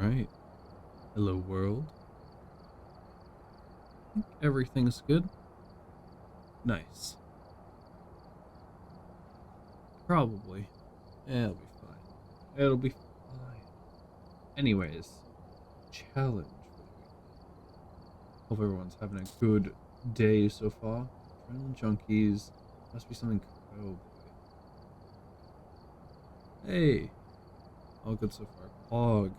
Alright. Hello world. I think everything's good. Nice. Probably. Yeah, it'll be fine. It'll be fine. Anyways, challenge for the week. Hope everyone's having a good day so far. Adrenaline junkies. Must be something. Oh boy. Hey. All good so far. Pog.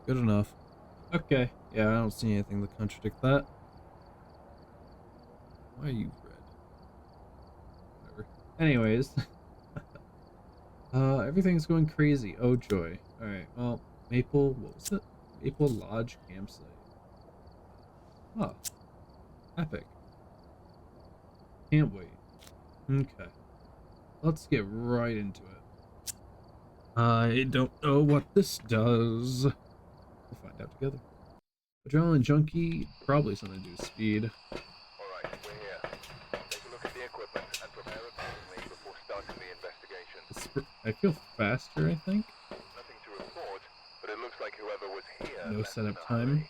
Good enough. Okay. Yeah, I don't see anything to contradict that. Why are you red? Whatever. Anyways. Everything's going crazy. Oh joy. Alright, well, what was it? Maple Lodge campsite. Oh, epic. Can't wait. Okay. Let's get right into it. I don't know what this does. We'll find out together. Adrenaline junkie, probably something to do with speed. Alright, we're here. Take a look at the equipment and prepare accordingly before starting the investigation. I feel faster, I think. Nothing to report, but it looks like whoever was here No left in setup a time. hurry.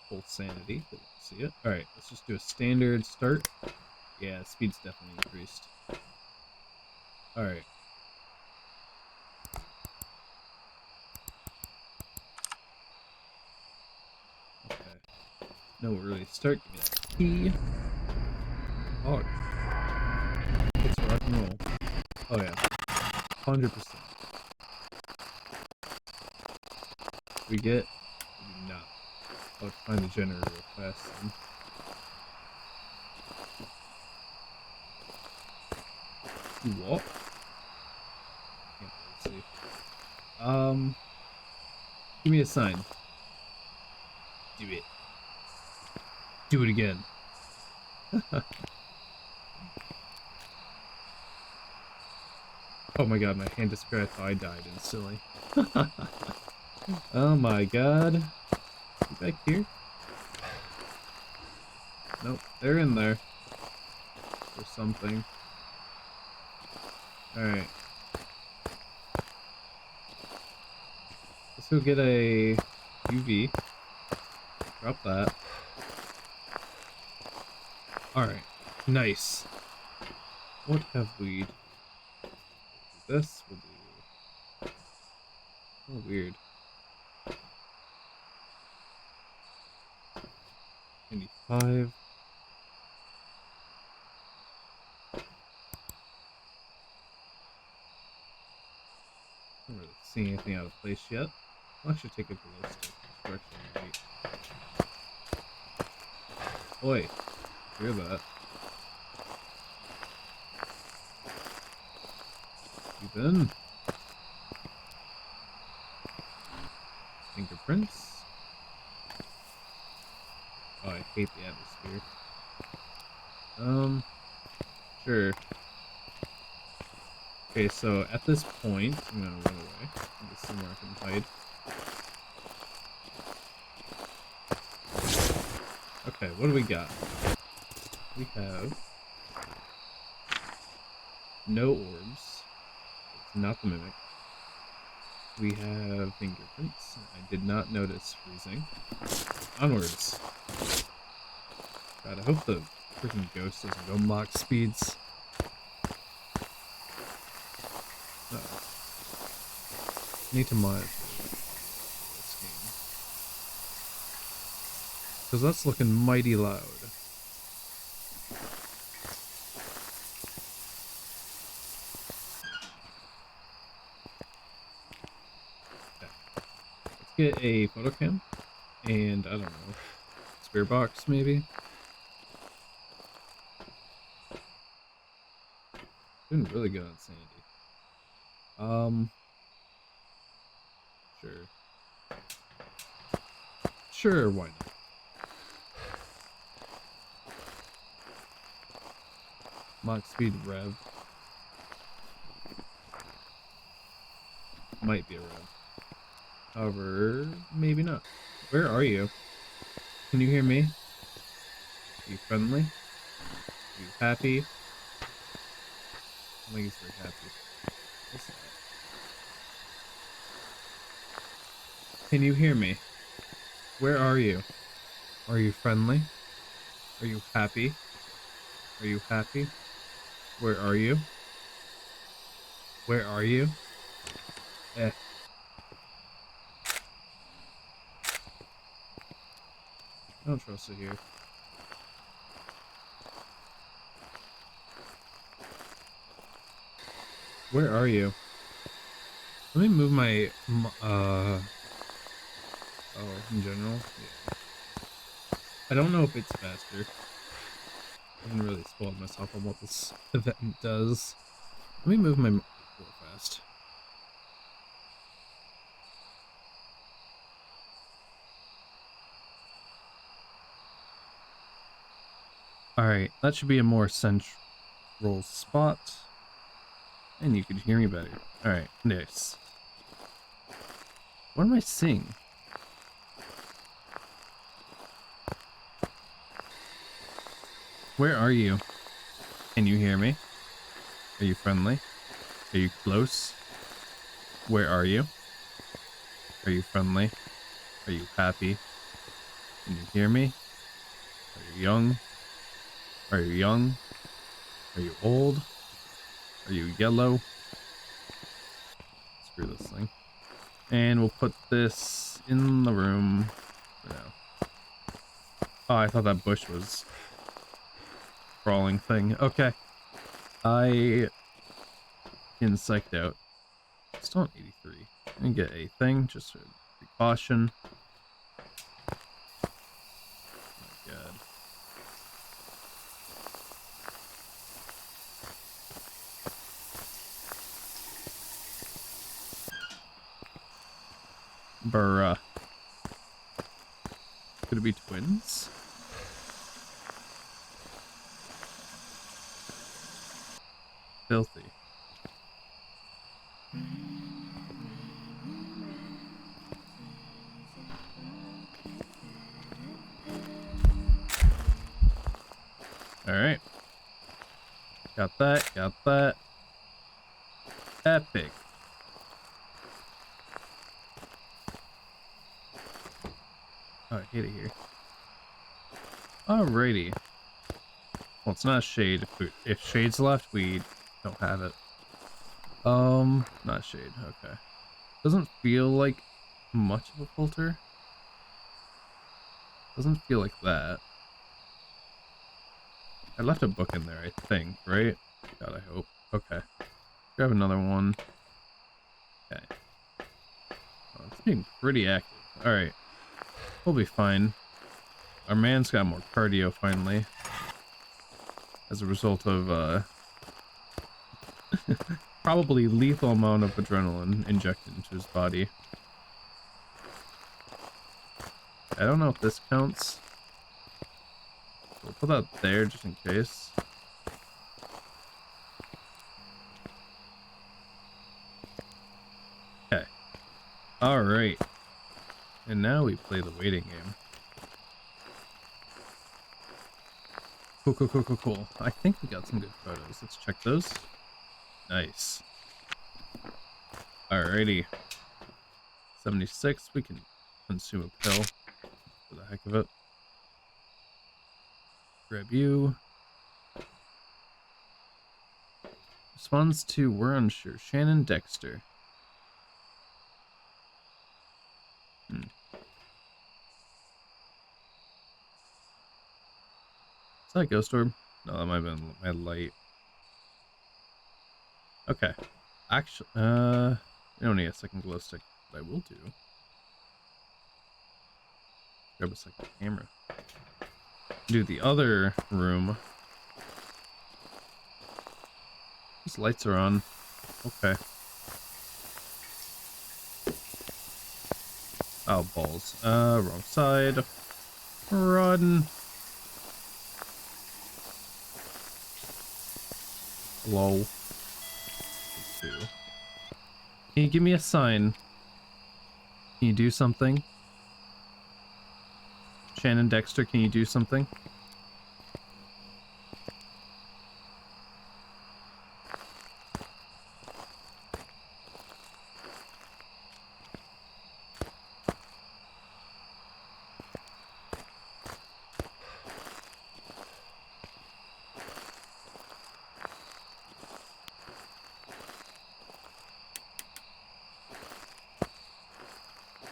Full sanity. Didn't see it. Alright, let's just do a standard start. Yeah, speed's definitely increased. Alright. Okay. No early start. Give me that key. Oh. Let's rock and roll. Oh yeah. 100%. We get? We do not. I'll find the generator real fast then. You walk? Can't really see. Give me a sign. Do it. Do it again. Oh my god, my hand disappeared. I thought I died instantly. Oh my god. You back here? Nope, they're in there. Or something. Alright. Let's go get a UV. Drop that. Alright. Nice. What have we... This will do. Oh, weird. 95. I don't really see anything out of place yet. I'll actually take a glow stick. Right. Oi, hear that? You in? Fingerprints. Oh, I hate the atmosphere. Sure. Okay, so at this point, I'm gonna run away. There's somewhere I can hide. Okay, what do we got? We have no orbs. It's not the mimic. We have fingerprints. I did not notice freezing. Onwards. God, I hope the freaking ghost doesn't go mock speeds. Uh-oh. Need to monitor this game. Because that's looking mighty loud. Okay. Let's get a photo cam. And, I don't know, spirit box maybe? Doing really good on sanity. Sure. Sure, why not? Mach speed rev. Might be a rev. However, maybe not. Where are you? Can you hear me? Are you friendly? Are you happy? I don't think he's very happy. What's that? Can you hear me? Where are you? Are you friendly? Are you happy? Are you happy? Where are you? Where are you? Eh, I don't trust it here. Where are you? Let me move my, oh, in general? Yeah. I don't know if it's faster. I haven't really spoiled myself on what this event does. Let me move my real fast. Alright, that should be a more central spot. And you could hear me better. Alright, nice. What am I seeing? Where are you? Can you hear me? Are you friendly? Are you close? Where are you? Are you friendly? Are you happy? Can you hear me? Are you young? Are you young? Are you old? Are you yellow? Screw this thing. And we'll put this in the room for now. Oh, I thought that bush was crawling thing. Okay. I getting psyched out. Still on 83. Let me get a thing just for precaution. My god. Bruh. Could it be twins? Filthy. Alright. Got that, got that. Epic. Oh, I hate it here. Alrighty. Well, it's not shade. If shade's left, we don't have it. Not shade. Okay. Doesn't feel like much of a filter. Doesn't feel like that. I left a book in there, I think, right? God, I hope. Okay. Grab another one. Okay. Oh, it's being pretty active. Alright. We'll be fine. Our man's got more cardio, finally. As a result of, probably lethal amount of adrenaline injected into his body. I don't know if this counts. We'll put that there just in case. Okay. Alright. And now we play the waiting game. Cool, cool, cool, cool, cool. I think we got some good photos. Let's check those. Nice. Alrighty. 76. We can consume a pill for the heck of it. Grab you. Responds to we're unsure. Shannon Dexter. Is that a ghost orb? No, that might have been my light. Okay. Actually, we don't need a second glow stick, but I will do. Grab a second camera. Do the other room. These lights are on. Okay. Oh, balls. Wrong side. Run. Lol. Can you give me a sign? Can you do something? Shannon Dexter, can you do something?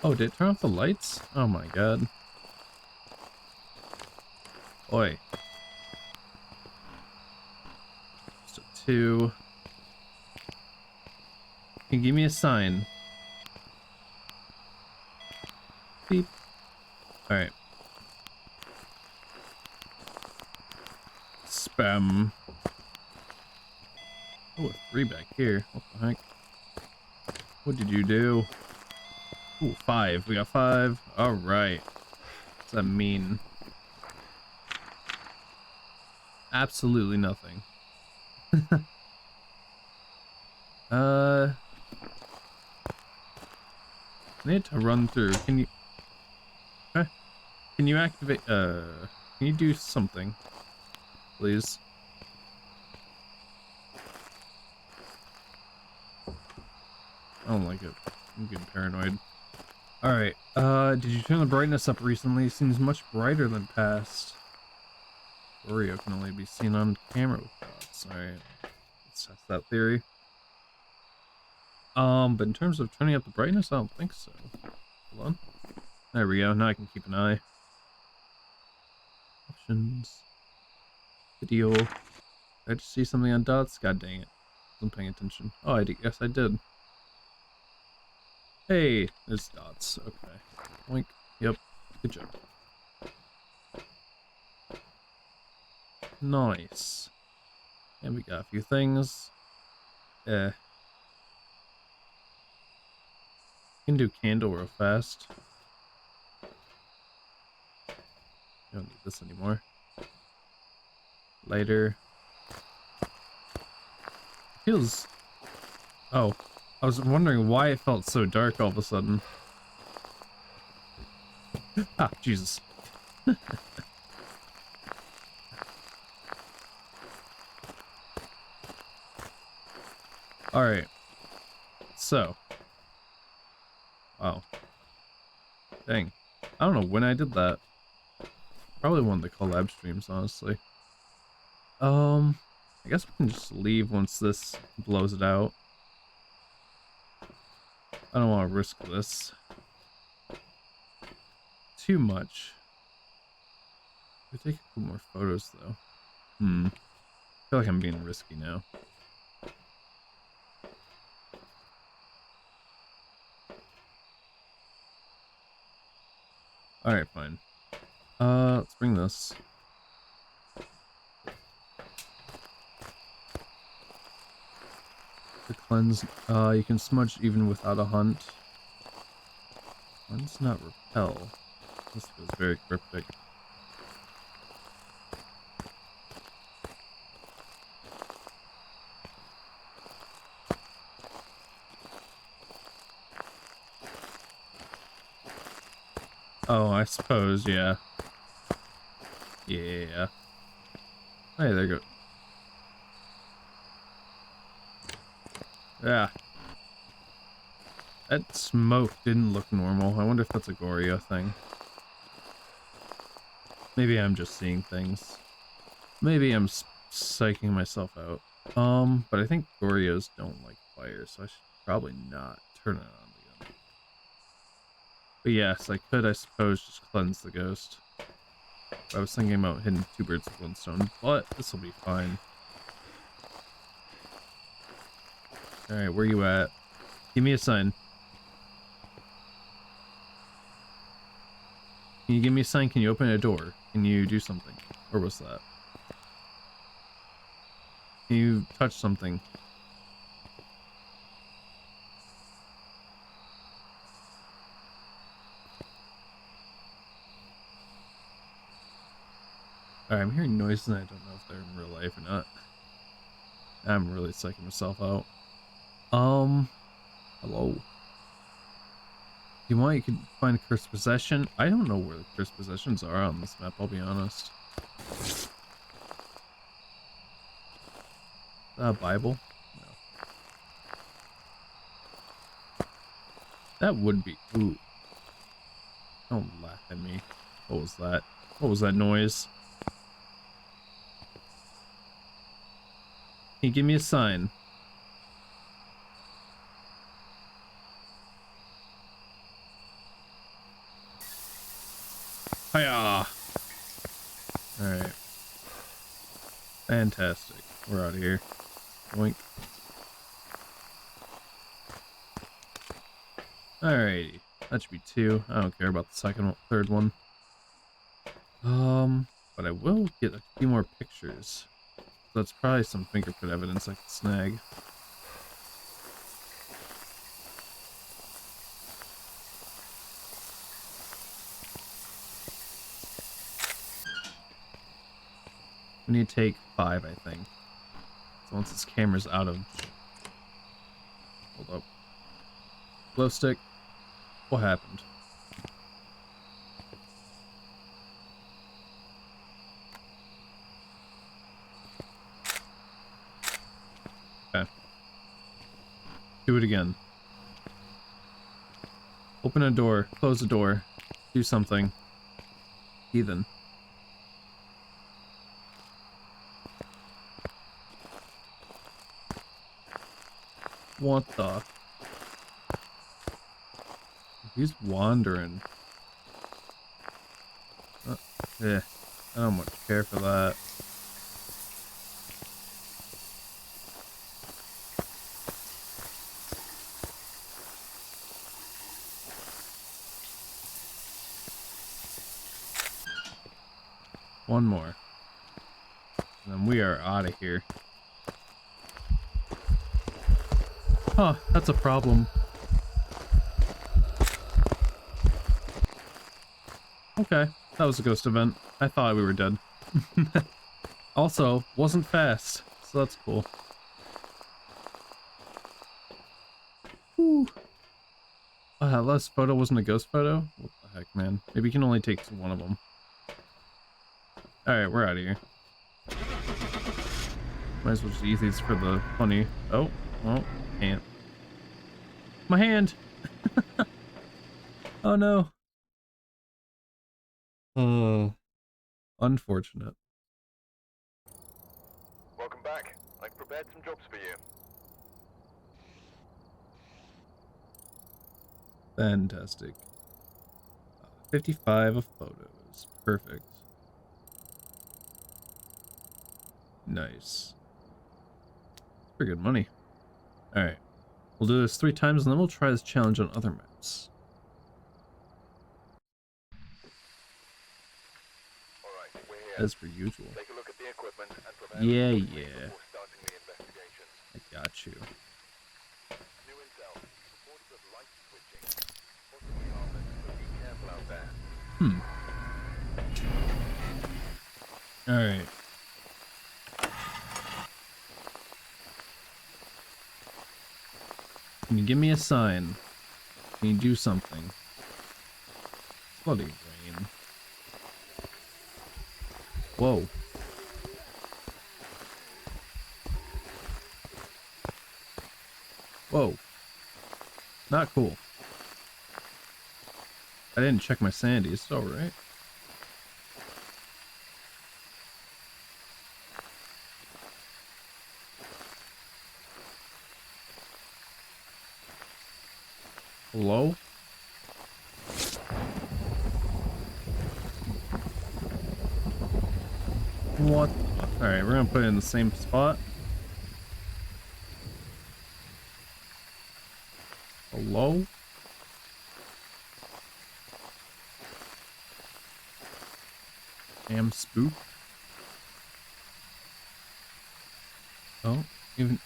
Oh, did it turn off the lights? Oh my god. Oi. Just a 2. Can you give me a sign? Beep. Alright. Spam. Oh, a 3 back here. What the heck? What did you do? Ooh, 5. We got 5. Alright. What's that mean? Absolutely nothing. I need to run through. Can you... Okay. Can you activate... Can you do something? Please? I don't like it. I'm getting paranoid. Alright, did you turn the brightness up recently? It seems much brighter than past. Oreo can only be seen on camera with dots. Alright, let's test that theory. But in terms of turning up the brightness, I don't think so. Hold on. There we go, now I can keep an eye. Options. Video. Did I just see something on dots? God dang it. Wasn't paying attention. Oh, I did. Yes, I did. Hey, there's dots. Okay. Oink. Yep. Good job. Nice. And we got a few things. Can do candle real fast. Don't need this anymore. Lighter. Feels... Oh. I was wondering why it felt so dark all of a sudden. Ah, Jesus. Alright. So. Wow. Dang. I don't know when I did that. Probably one of the collab streams, honestly. I guess we can just leave once this blows it out. I don't want to risk this too much. We take a couple more photos though. I feel like I'm being risky now. Alright, fine. Let's bring this. The cleanse, you can smudge even without a hunt. Why does not repel? This feels very cryptic. Oh, I suppose, yeah. Yeah. Hey, there you go. Yeah. That smoke didn't look normal. I wonder if that's a Goryo thing. Maybe I'm just seeing things. Maybe I'm psyching myself out. But I think Goryos don't like fire, so I should probably not turn it on again. But yes, I could, I suppose, just cleanse the ghost. I was thinking about hitting 2 birds with 1 stone, but this will be fine. Alright, where you at? Give me a sign. Can you give me a sign? Can you open a door? Can you do something? Or was that? Can you touch something? Alright, I'm hearing noises and I don't know if they're in real life or not. I'm really psyching myself out. Hello. If you want, you can find cursed possession. I don't know where the cursed possessions are on this map, I'll be honest. Bible? No. That would be... Ooh. Don't laugh at me. What was that? What was that noise? Can you give me a sign? Alright. Fantastic. We're out of here. Boink. Alrighty. That should be 2. I don't care about the third one. But I will get a few more pictures. So that's probably some fingerprint evidence I can snag. We need to take 5, I think. So once this camera's out of... Hold up. Glow stick. What happened? Okay. Do it again. Open a door. Close the door. Do something. Heathen. What the? He's wandering. I don't much care for that. One more. And then we are out of here. Huh, that's a problem. Okay, that was a ghost event. I thought we were dead. Also, wasn't fast, so that's cool. Whew. Last photo wasn't a ghost photo? What the heck, man? Maybe you can only take one of them. Alright, we're out of here. Might as well just use these for the funny. Oh, well, can't. My hand! Oh no. Unfortunate. Welcome back. I've prepared some jobs for you. Fantastic. 55 of photos. Perfect. Nice. Pretty good money. Alright. We'll do this 3 times and then we'll try this challenge on other maps. Alright, we're here. As per usual. Take a look at the equipment and prepare Yeah. before starting the investigation. I got you. New intel. Reports of light switching. Possibly harmless, but be careful out there. Alright. Can you give me a sign? Can you do something? Bloody rain. Whoa. Whoa. Not cool. I didn't check my sanity, it's alright. Hello? What? Alright, we're gonna put it in the same spot. Hello? Damn spook. Oh, even,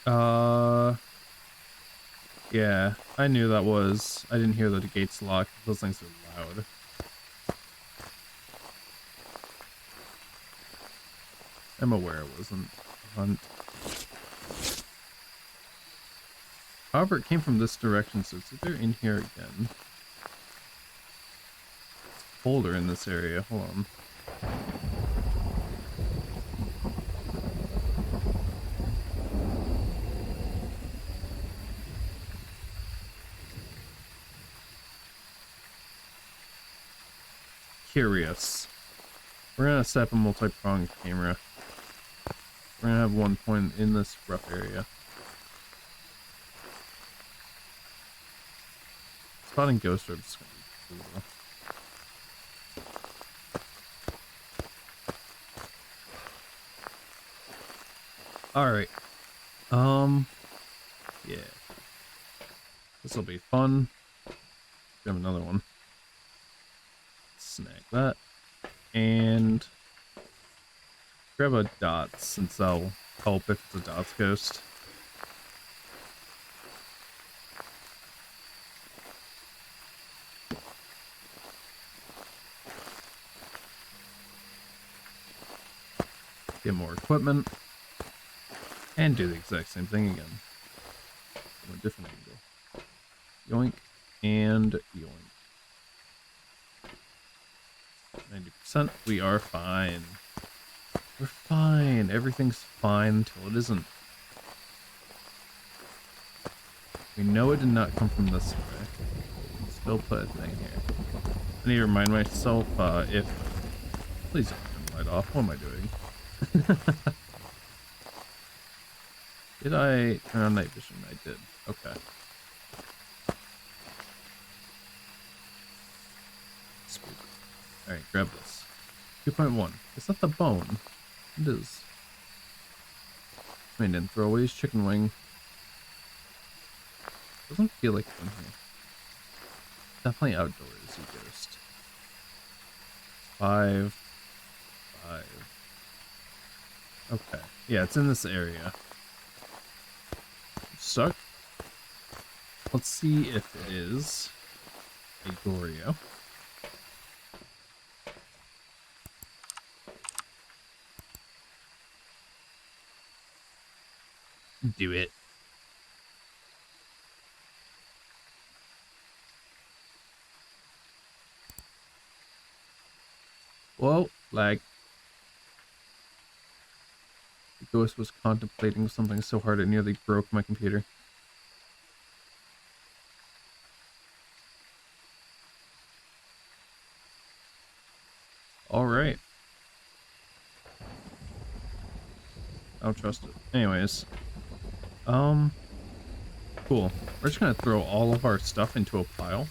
yeah, I knew that was. I didn't hear the gates locked. Those things are loud. I'm aware it wasn't a hunt. However, it came from this direction, so it's either in here again. It's colder in this area. Hold on. Curious. We're gonna set up a multi-pronged camera. We're gonna have one point in this rough area. Spotting ghost orbs is gonna be cool. Alright. Yeah. This'll be fun. Grab another one. Snag that. And grab a dot, since that'll help if it's a dots ghost. Get more equipment. And do the exact same thing again. From a different angle. Yoink. And yoink. 90%. We are fine. We're fine. Everything's fine until it isn't. We know it did not come from this way. Still put a thing here. I need to remind myself if... Please don't turn the light off. What am I doing? Did I turn on night vision? I did. Okay. Spook. Alright, grab this. 2.1. Is that the bone? It is. I mean, didn't throw away his chicken wing. Doesn't feel like it's in here. Definitely outdoors, you ghost. 5. 5. Okay. Yeah, it's in this area. Stuck. Let's see if it is a Goryo. Do it. Whoa, lag. The ghost was contemplating something so hard it nearly broke my computer. Alright. I don't trust it. Anyways. Cool. We're just gonna throw all of our stuff into a pile.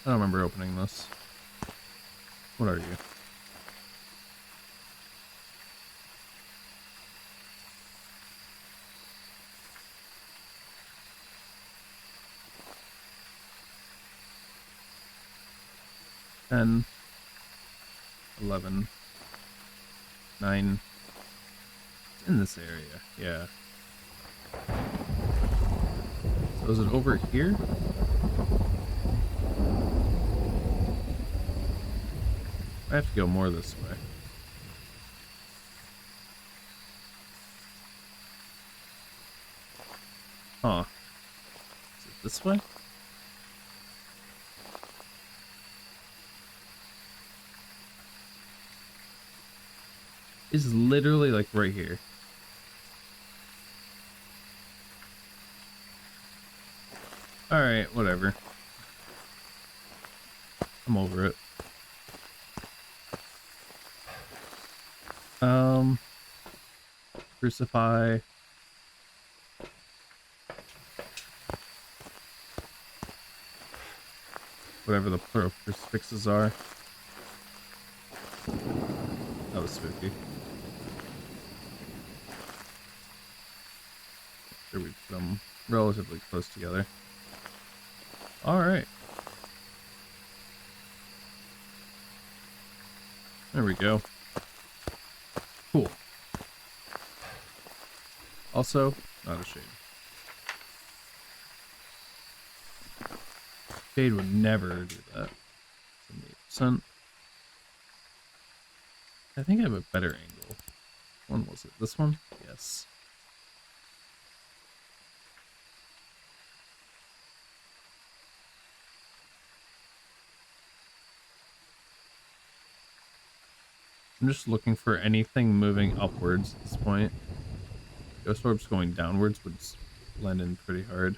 I don't remember opening this. What are you? Ten, 11, 9. It's in this area, yeah. So is it over here? I have to go more this way. Huh. Is it this way? It's literally like right here. Alright, whatever. I'm over it. Crucify. Whatever the plural crucifixes are. That was spooky. Sure, we put them relatively close together. Alright. There we go. Cool. Also, not a shade. Shade would never do that. 78%. I think I have a better angle. When was it? This one? Yes. I'm just looking for anything moving upwards at this point. Ghost orbs going downwards would blend in pretty hard.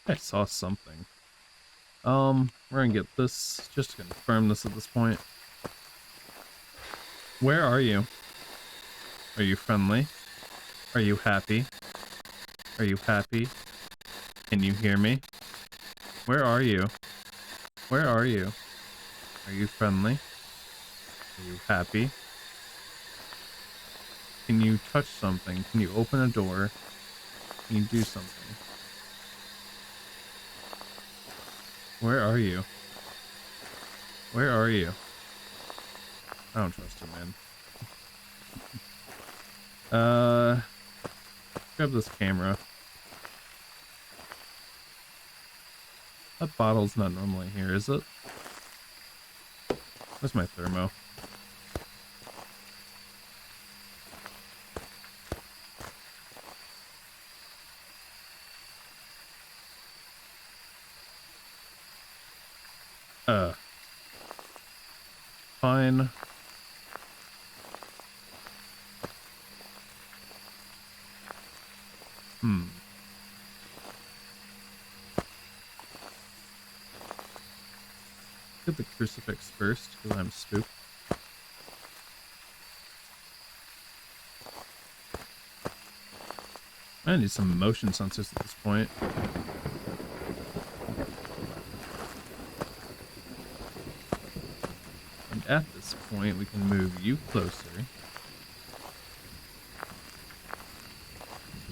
I saw something. We're gonna get this just to confirm this at this point. Where are you? Are you friendly? Are you happy? Are you happy? Can you hear me? Where are you? Where are you? Are you friendly? Are you happy? Can you touch something? Can you open a door? Can you do something? Where are you? Where are you? I don't trust you, man. Grab this camera. That bottle's not normally here, is it? Where's my thermo? Fine. Get the crucifix first, because I'm spooked. I need some motion sensors at this point. And at this point, we can move you closer.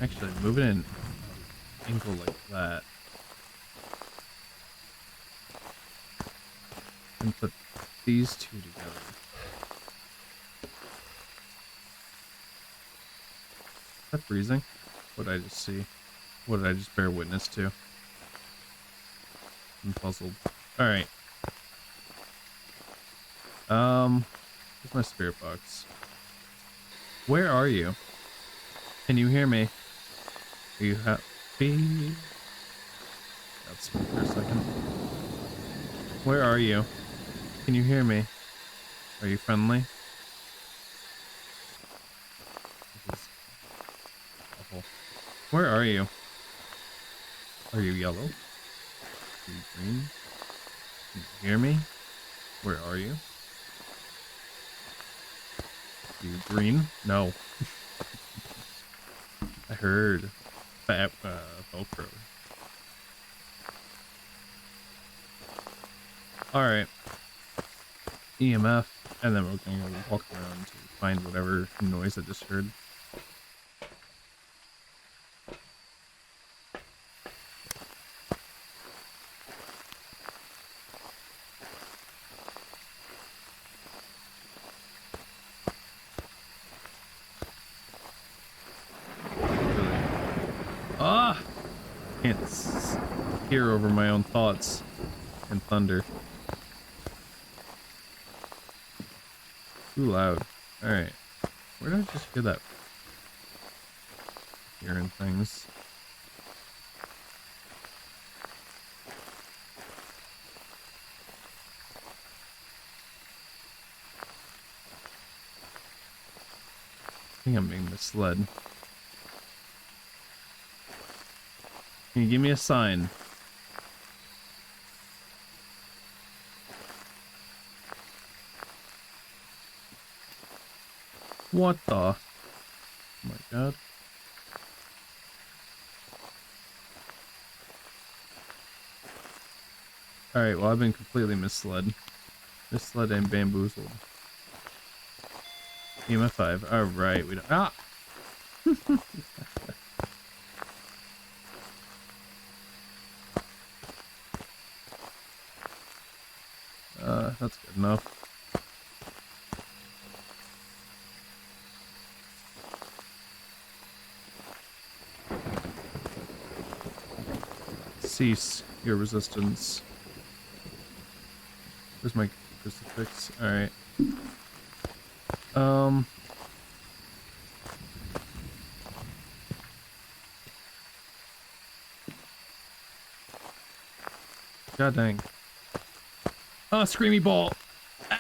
Actually, move it in an angle like that. And put these two together. Is that freezing? What did I just see? What did I just bear witness to? I'm puzzled. Alright. Where's my spirit box? Where are you? Can you hear me? Are you happy? That's for a second. Where are you? Can you hear me? Are you friendly? This is awful. Where are you? Are you yellow? Are you green? Can you hear me? Where are you? Are you green? No. I heard Velcro. Alright. EMF, and then we're going to walk around to find whatever noise I just heard. Ah! Can't hear over my own thoughts and thunder. Too loud. Alright. Where did I just hear that? Hearing things. I think I'm being misled. Can you give me a sign? What the? Oh my god. Alright, well I've been completely misled. Misled and bamboozled. EMF 5. Alright, we don't. Ah! That's good enough. Cease your resistance. Where's my crucifix? Alright. God dang. Oh, screamy ball! Ah.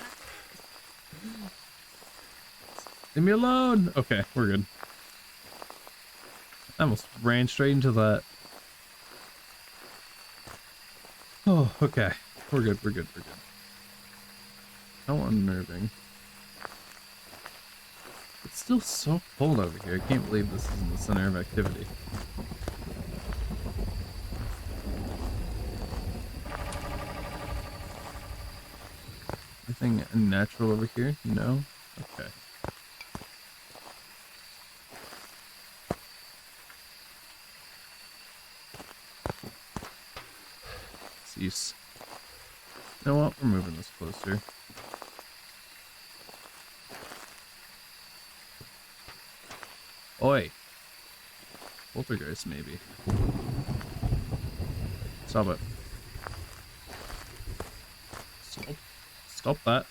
Leave me alone! Okay, we're good. I almost ran straight into that. Oh, okay. We're good, we're good, we're good. How unnerving. Let's still so cold over here. I can't believe this isn't the center of activity. Anything unnatural over here? No? Okay. Cease. You know what? We're moving this closer. Oi! Poltergeist, maybe. Stop it. Stop that.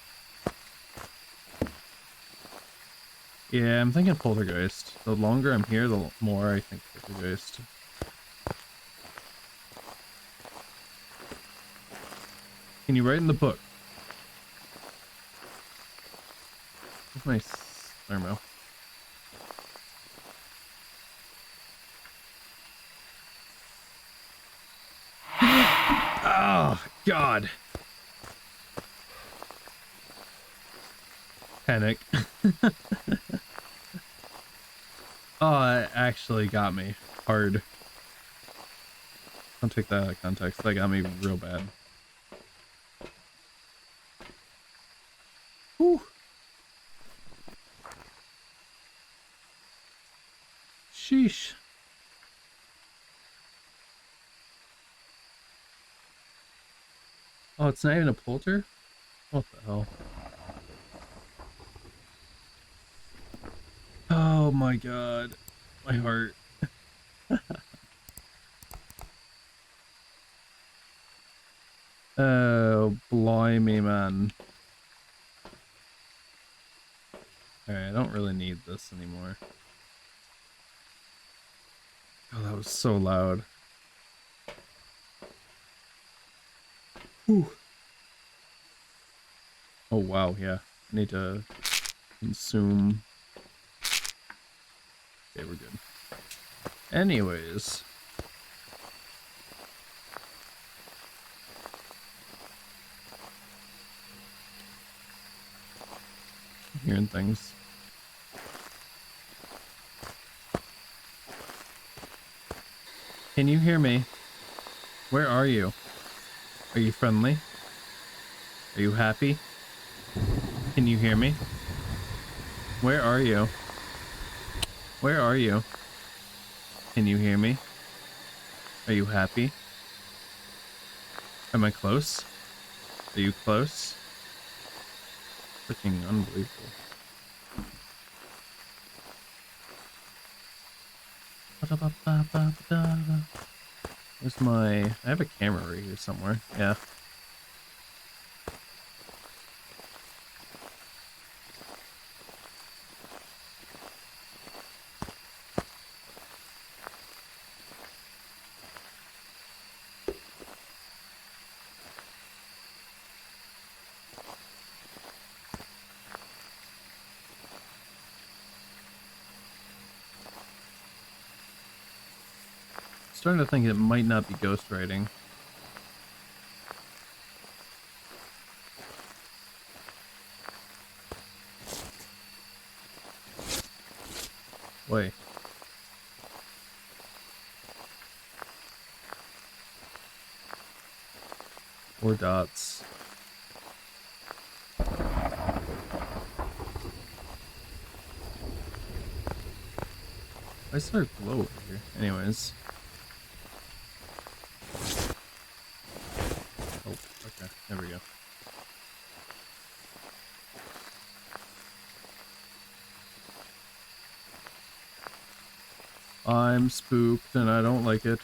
Yeah, I'm thinking poltergeist. The longer I'm here, the more I think poltergeist. Can you write in the book? Nice thermo. Oh, God. Panic. Oh, it actually got me hard. Don't take that out of context. That got me real bad. Whew. Sheesh. Oh, it's not even a polter? What the hell? Oh my God. My heart. Oh, blimey, man. Alright, I don't really need this anymore. Oh, that was so loud. Whew. Oh, wow, yeah. I need to consume. Okay, we're good. Anyways. I'm hearing things. Can you hear me? Where are you? Are you friendly? Are you happy? Can you hear me? Where are you? Where are you? Can you hear me? Are you happy? Am I close? Are you close? Freaking unbelievable. Where's my... I have a camera right here somewhere. Yeah. Starting to think it might not be ghostwriting. Wait. Or dots. I started glow over here. Anyways. Oh, okay. There we go. I'm spooked and I don't like it.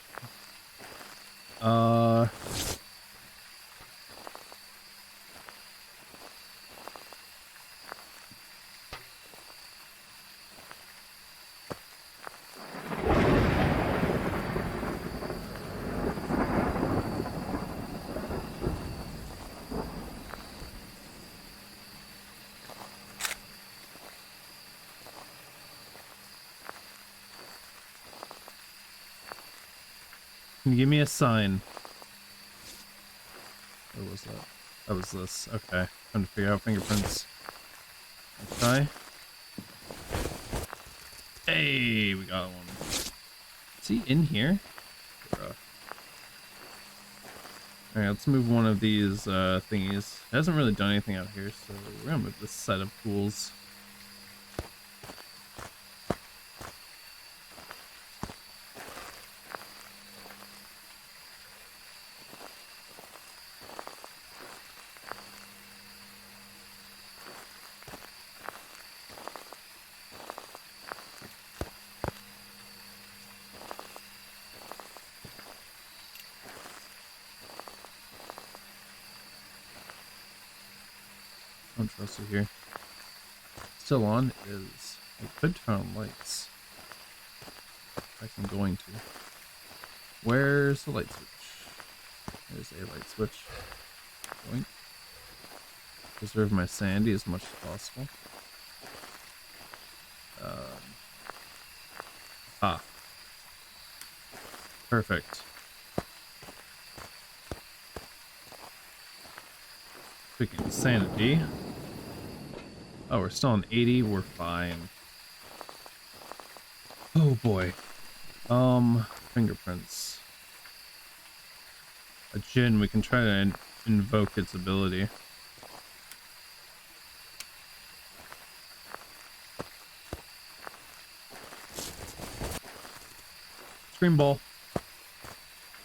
Can you give me a sign? What was that? That was this. Okay. Trying to figure out fingerprints. Okay. Hey, we got one. Is he in here? Alright, let's move one of these thingies. It hasn't really done anything out here, so we're gonna move this set of tools. I don't trust it here. Still on is I could turn on lights. Like I'm going to. Where's the light switch? There's a light switch. Going. Preserve my sanity as much as possible. Ah. Perfect. Speaking of sanity. Oh, we're still on 80. We're fine. Oh boy. Fingerprints. A djinn. We can try to invoke its ability. Scream ball.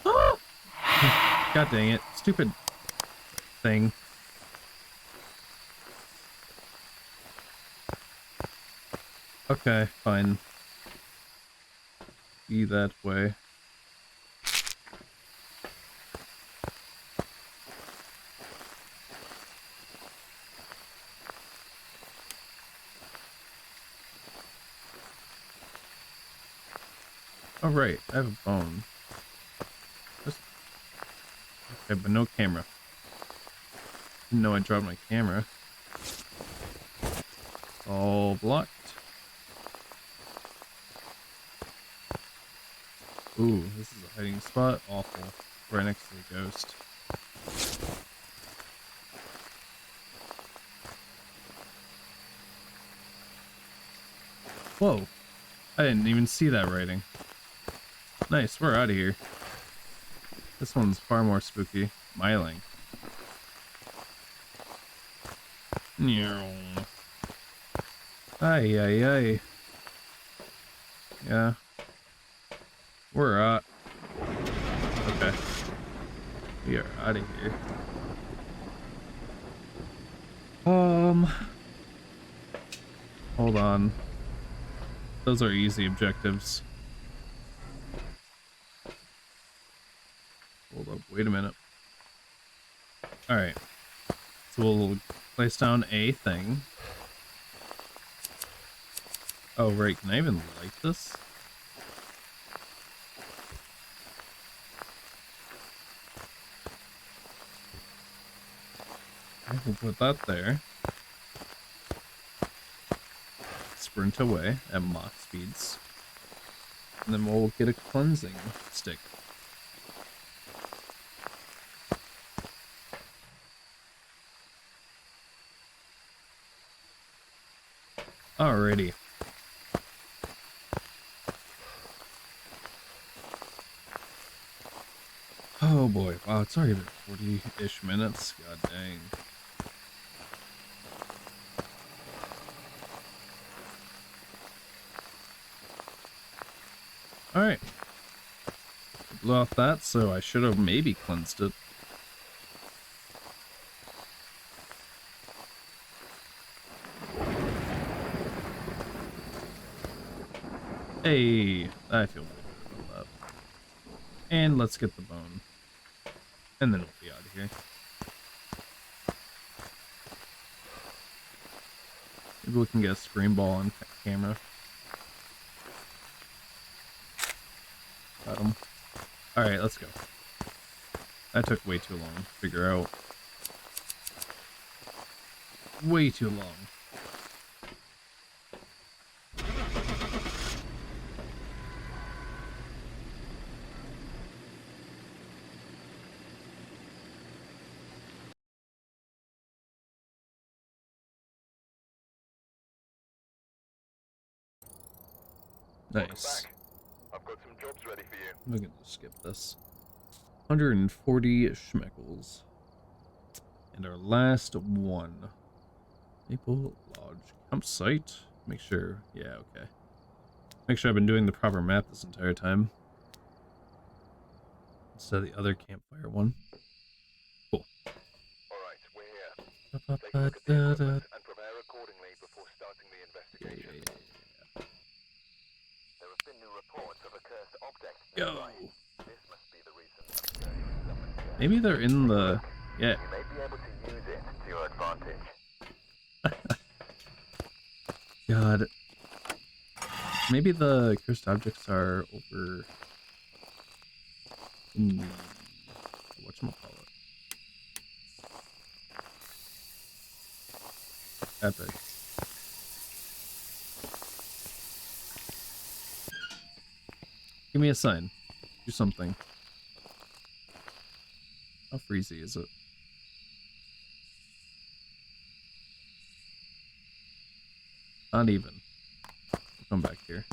God dang it. Stupid thing. Okay, fine. Be that way. Oh right, I have a bone. Okay, but no camera. Didn't know I dropped my camera. All blocked. Ooh, this is a hiding spot. Awful. Right next to the ghost. Whoa. I didn't even see that writing. Nice, we're out of here. This one's far more spooky. Myling. Ay, ay, ay. Yeah. We're out. Okay. We are out of here. Hold on. Those are easy objectives. Hold up, wait a minute. Alright. So we'll place down a thing. Oh, right. Can I even light this? We'll put that there. Sprint away at Mach speeds. And then we'll get a cleansing stick. Alrighty. Oh boy. Wow, it's already been 40-ish minutes. God dang. Alright. Blew off that, so I should have maybe cleansed it. Hey, I feel good about that. And let's get the bone. And then we'll be out of here. Maybe we can get a screen ball on camera. Got him. Alright, let's go. That took way too long to figure out. Way too long. Welcome Nice. back. I've got some jobs ready for you. I'm gonna skip this. 140 schmeckles. And our last one. Maple Lodge campsite. Make sure. Yeah, okay. Make sure I've been doing the proper map this entire time. Instead of the other campfire one. Cool. Alright, we're here. Yeah, Take a look at the equipment and prepare accordingly before starting the investigation. yeah. There have been new reports of a cursed object Go. nearby. This must be the reason the scourge was summoned here. Maybe they're in the. Yeah. You may be able to use it to your advantage. God. Maybe the cursed objects are over in the whatchamacallit. Epic. Give me a sign. Do something. How freezy is it? Not even. We'll come back here.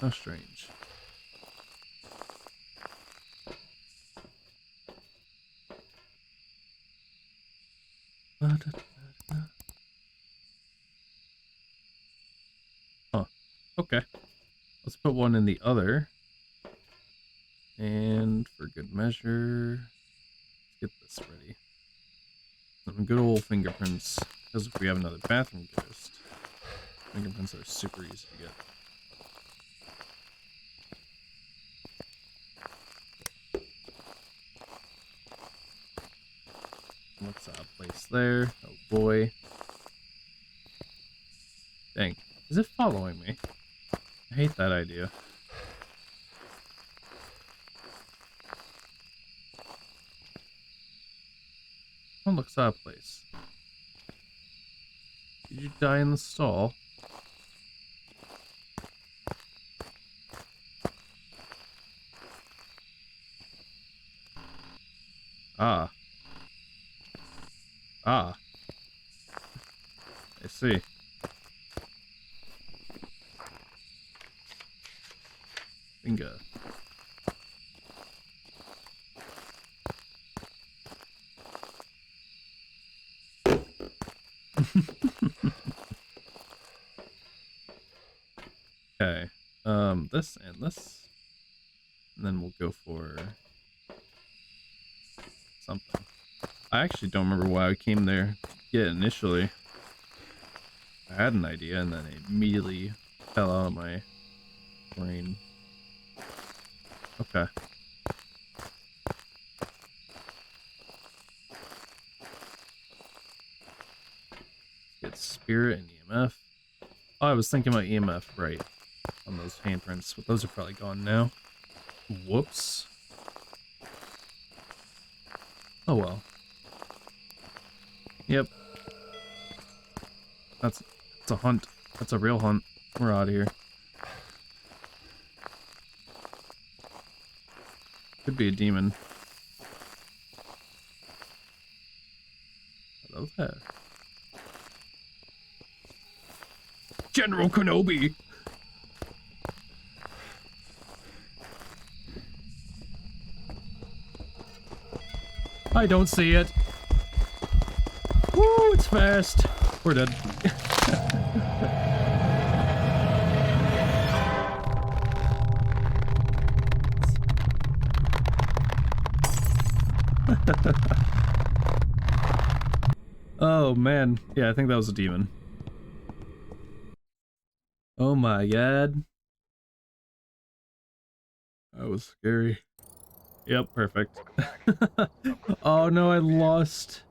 How strange. Huh. Okay. Let's put one in the other. And for good measure, let's get this ready. Some good old fingerprints. Because if we have another bathroom ghost, fingerprints are super easy to get. What's that place there? Oh boy. Dang. Is it following me? I hate that idea. Oh, looks that place. Did you die in the stall? Ah. Ah. I see. Bingo. Okay. This and this. And then we'll go for something. I actually don't remember why I came there to get initially. I had an idea and then it immediately fell out of my brain. Okay. Get spirit and EMF. Oh, I was thinking about EMF, right. On those handprints, but those are probably gone now. Whoops. Oh well. Yep. That's a hunt. That's a real hunt. We're out of here. Could be a demon. Hello there. General Kenobi! I don't see it. Woo, it's fast. We're dead. Oh man. Yeah, I think that was a demon. Oh my god. That was scary. Yep, perfect. Oh no, I lost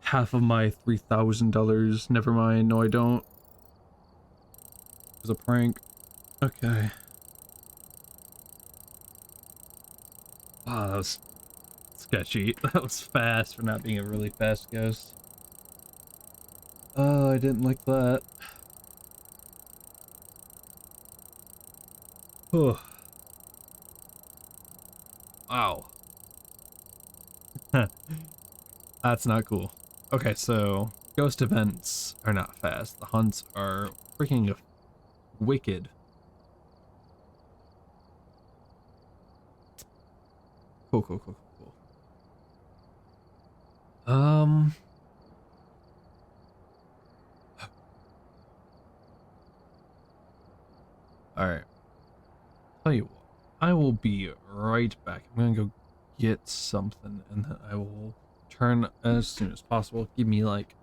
half of my $3,000. Never mind. No, I don't. It was a prank. Okay. Wow, that was sketchy. That was fast for not being a really fast ghost. Oh, I didn't like that. Oh. Wow. That's not cool. Okay, so Ghost events are not fast. The hunts are freaking wicked. Cool, cool, cool, cool, cool. Alright. Tell you what. I will be right back. I'm gonna go get something and then I will return as soon as possible. Give me like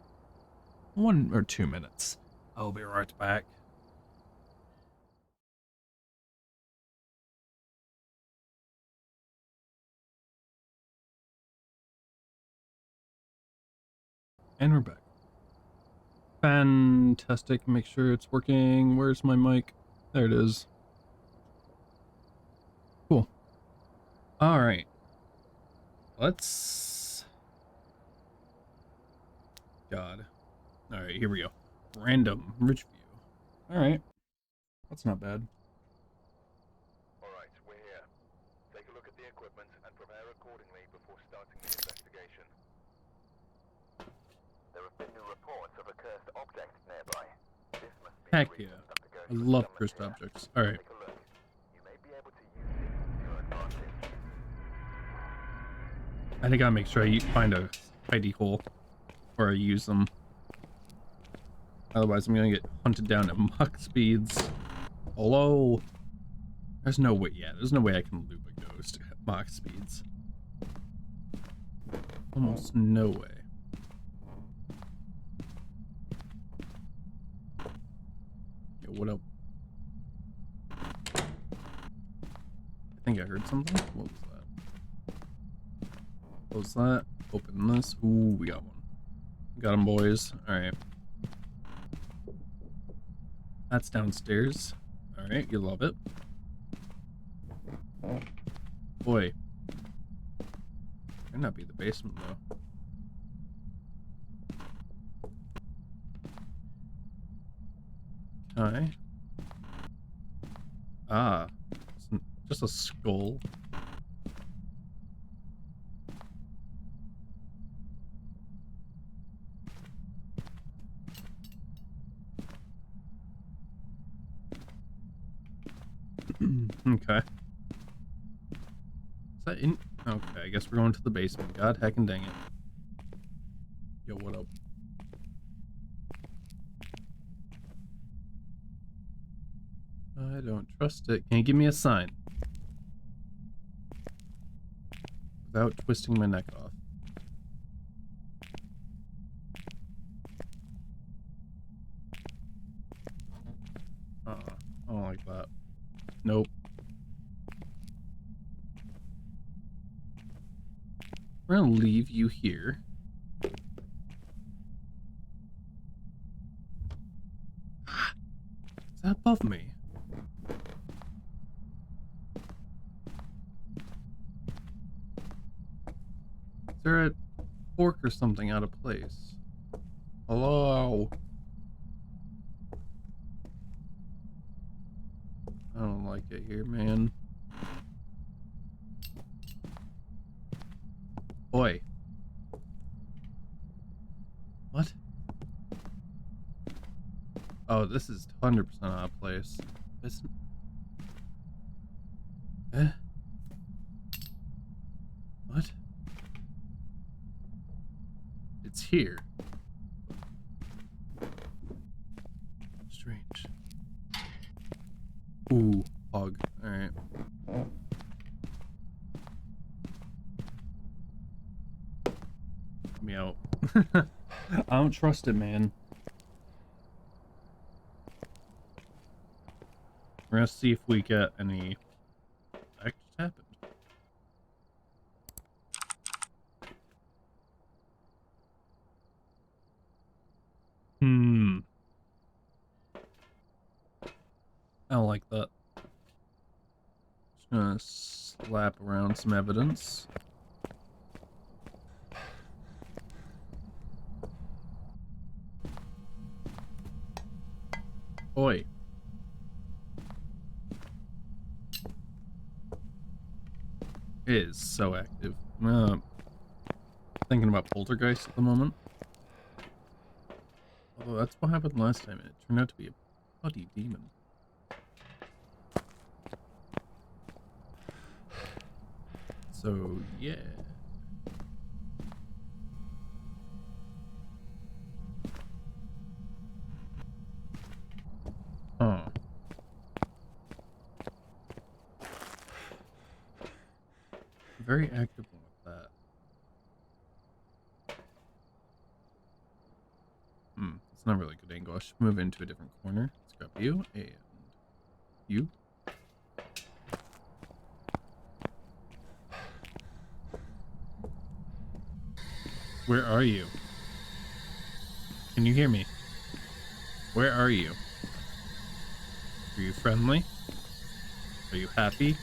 1 or 2 minutes. I'll be right back. And we're back. Fantastic. Make sure it's working. Where's my mic? There it is. Cool. Alright. Let's... God. Alright, here we go. Random. Rich view. Alright. That's not bad. Alright, we're here. Take a look at the equipment and prepare accordingly before starting the investigation. There have been new reports of a cursed object nearby. This must be Heck the yeah. reason that the ghost I was love summoned cursed here. objects. Alright. Take a look. You may be able to use this to your advantage. I think I'll make sure I find a hidey hole where I use them. Otherwise, I'm gonna get hunted down at Mach speeds. Hello? There's no way, yeah, there's no way I can loop a ghost at Mach speeds. Almost no way. Yo, what up? I think I heard something. What was that? Close that. Open this. Ooh, we got one. Got him, boys. Alright. That's downstairs. Alright, you love it. Boy. Might not be the basement, though. Okay. Ah. It's just a skull. Okay. Is that in? Okay, I guess we're going to the basement. God heckin' dang it. Yo, what up? I don't trust it. Can you give me a sign? Without twisting my neck off. I don't like that. Nope. We're gonna leave you here. Is that above me? Is there a fork or something out of place? Hello? I don't like it here, man. Boy. What? Oh, this is 100% out of place. This... Eh? What? It's here. Strange. Ooh, hog. Alright. Let me out. I don't trust it, man. We're gonna see if we get any... That just happened. I don't like that. Just gonna slap around some evidence. Oi. It is so active. Thinking about poltergeist at the moment. Well, that's what happened last time. It turned out to be a bloody demon. So, yeah. Huh. Very active one with that. It's not really a good angle. I should move into a different corner. Let's grab you and you. Where are you? Can you hear me? Where are you? Are you friendly? Are you happy?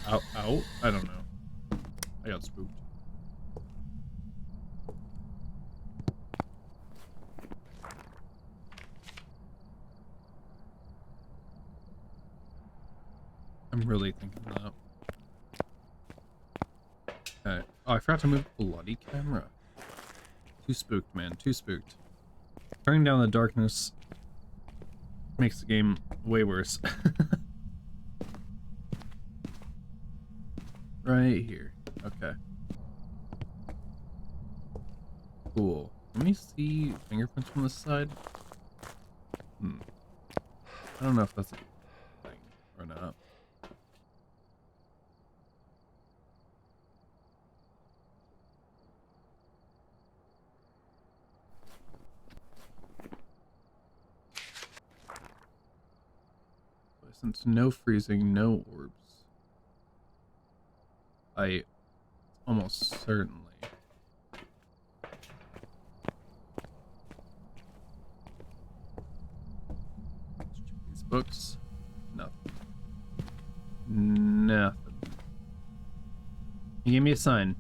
Out, out? I don't know. I got spooked. I'm really thinking that. Okay. Oh, I forgot to move the bloody camera. Too spooked, man. Too spooked. Turning down the darkness makes the game way worse. Right here. Okay. Cool. Let me see fingerprints from this side. I don't know if that's a thing or not. Since no freezing, no orbs. I almost certainly. Let's check these books. Nothing. Nothing. You gave me a sign.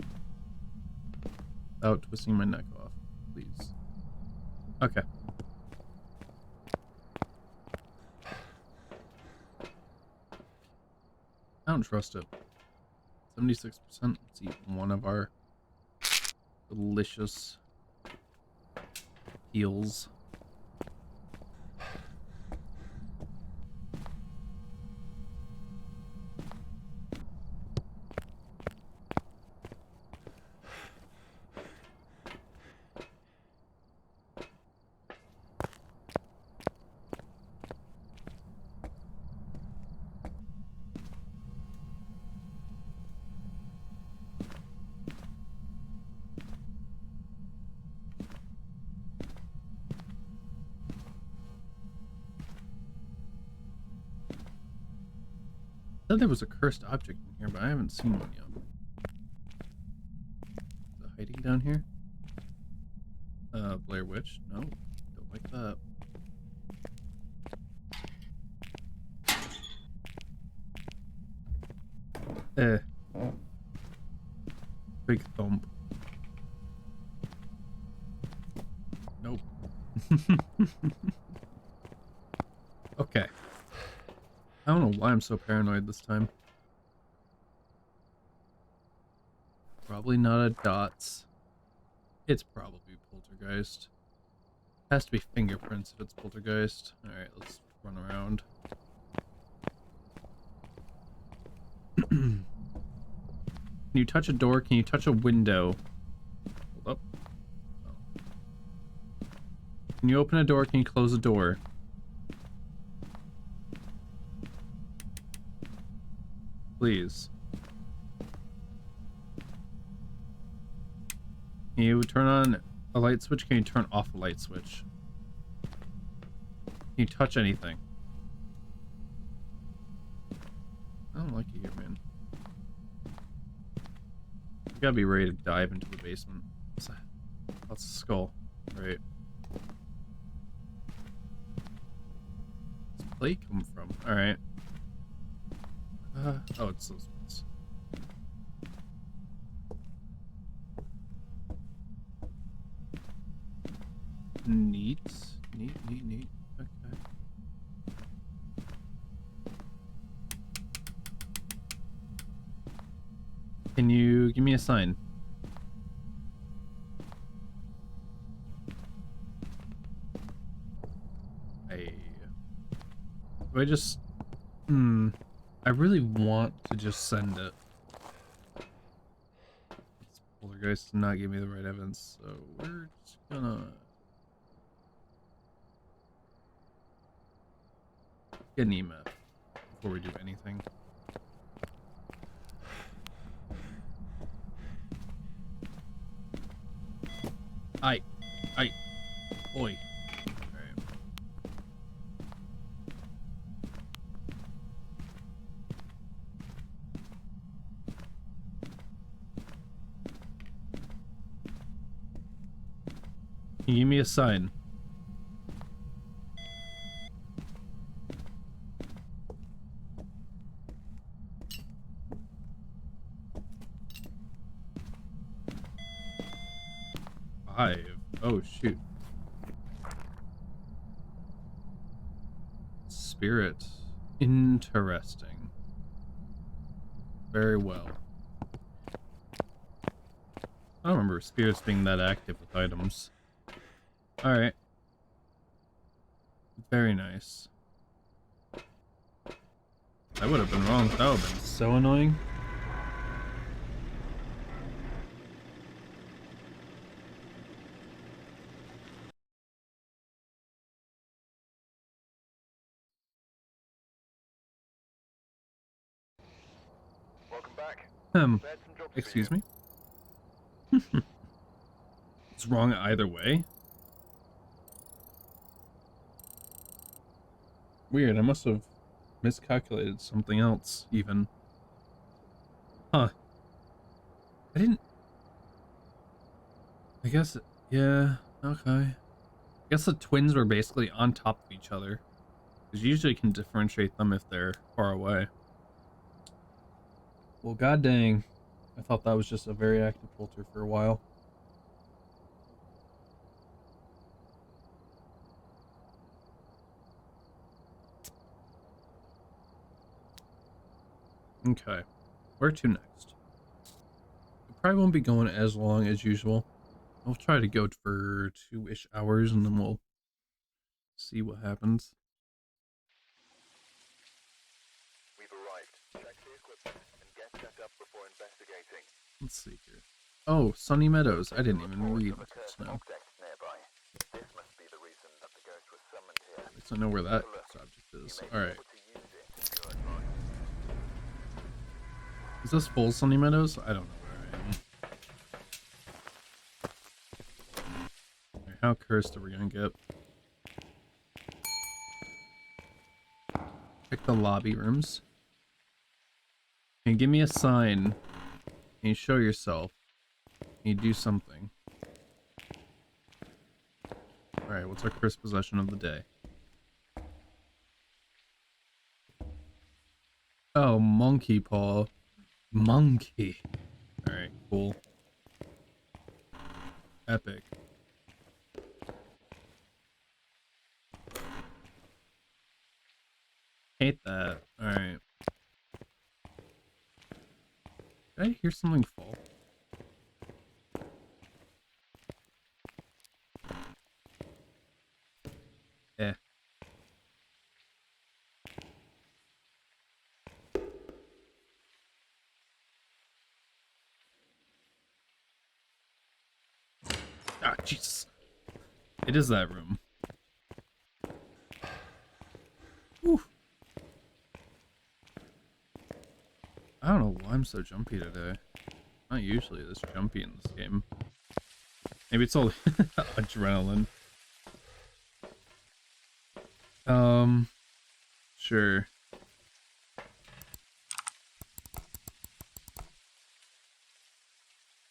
Without twisting my neck off, please. Okay. I don't trust it. 76%. Let's eat one of our delicious heals. I thought there was a cursed object in here, but I haven't seen one yet. Is it hiding down here? Blair Witch? No, don't like that. Big thump. Nope. Okay. I don't know why I'm so paranoid this time. Probably not a dots. It's probably poltergeist. Has to be fingerprints if it's poltergeist. Alright, let's run around. Can you touch a door? Can you touch a window? Hold up. Oh. Can you open a door? Can you close a door? Please. Can you turn on a light switch? Can you turn off a light switch? Can you touch anything? I don't like it here, man. You gotta be ready to dive into the basement. What's that? That's a skull. Right. Where's this plate come from? Alright. Oh, it's those ones. Neat. Neat. Okay. Can you give me a sign? Do I just... I really want to just send it. This poltergeist did not give me the right evidence, so we're just gonna... get an EMF before we do anything. Aye. Oi. Alright. Can you give me a sign? Five. Oh, shoot. Spirit. Interesting. Very well. I don't remember spirits being that active with items. Alright. Very nice. I would have been wrong. That would have been so annoying. Welcome back. Um, Prepared some jobs for excuse you. me? It's wrong either way. Weird, I must have miscalculated something else, even. Huh. I didn't... I guess... Yeah, okay. I guess the twins were basically on top of each other. Because you usually can differentiate them if they're far away. Well, god dang. I thought that was just a very active polter for a while. Okay. Where to next? It probably won't be going as long as usual. I'll try to go for 2-ish hours and then we'll see what happens. We've arrived. Check the equipment and get set up before investigating. Let's see here. Oh, Sunny Meadows. I didn't even Reports read of a until cursed now. object nearby. This must be the reason that the ghost was summoned here. At least I know where that Look, subject you is. may be Alright. able to use it if you're advised. Is this full Sunny Meadows? I don't know where I am. Alright, how cursed are we gonna get? Check the lobby rooms. Can you give me a sign? Can you show yourself? Can you do something? Alright, what's our cursed possession of the day? Oh, monkey paw. Monkey. Alright, cool. Epic. Hate that. Alright. Did I hear something fall? Eh. Ah, Jesus. It is that room. Whew. I don't know why I'm so jumpy today. Not usually this jumpy in this game. Maybe it's all adrenaline. Sure.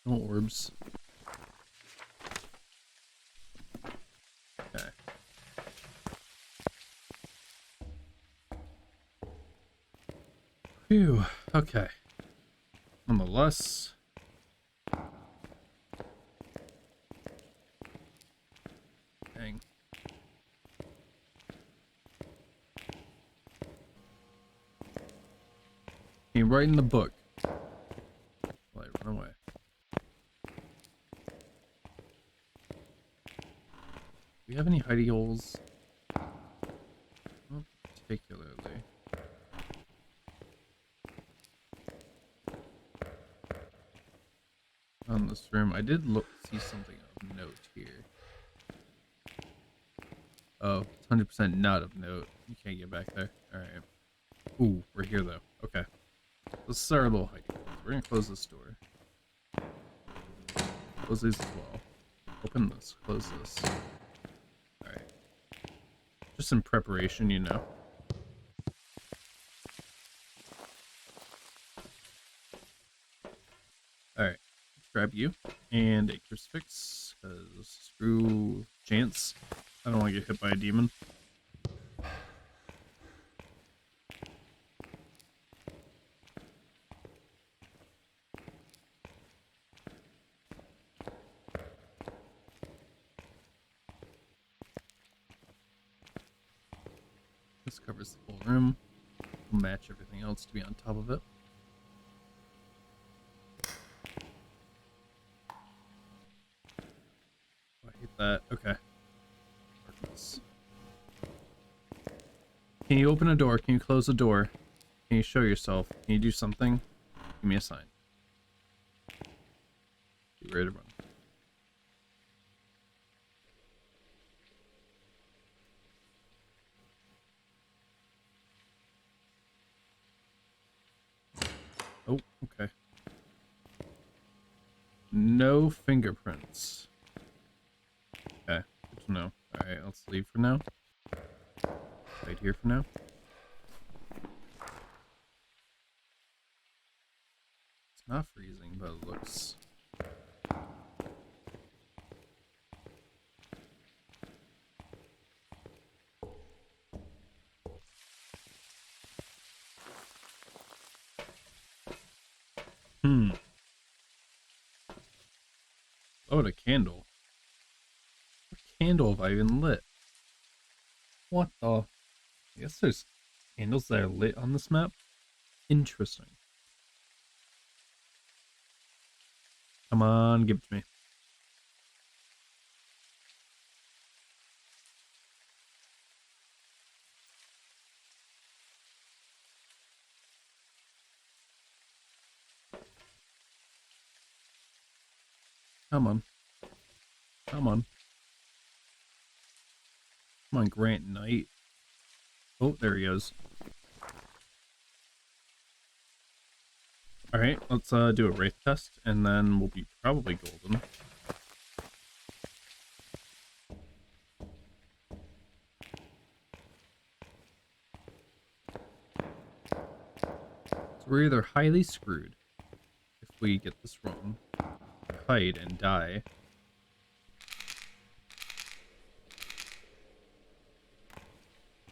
No orbs. Okay. Phew. Okay. Nonetheless. Dang. Can you write in the book? Like, run away. Do we have any hidey holes? particularly. On this room, I did see something of note here. Oh, it's 100% not of note. You can't get back there. Alright. Ooh, we're here though. Okay. Let's start our little hike. We're gonna close this door. Close these as well. Open this. Close this. Alright. Just in preparation, you know. Alright. Grab you. And a crucifix. Because screw chance. I don't want to get hit by a demon. This covers the whole room. We'll match everything else to be on top of it. Oh, I hate that. Okay. Darkness. Can you open a door? Can you close a door? Can you show yourself? Can you do something? Give me a sign. Be ready to run. Oh, okay. No fingerprints. Okay, good to know. Alright, let's leave for now. Wait here for now. It's not freezing, but it looks... Oh, a candle. What candle have I even lit? What the... I guess there's candles that are lit on this map? Interesting. Come on, give it to me. Come on. Come on. Come on, Grant Knight. Oh, there he is. Alright, let's do a wraith test, and then we'll be probably golden. So we're either highly screwed if we get this wrong, hide and die.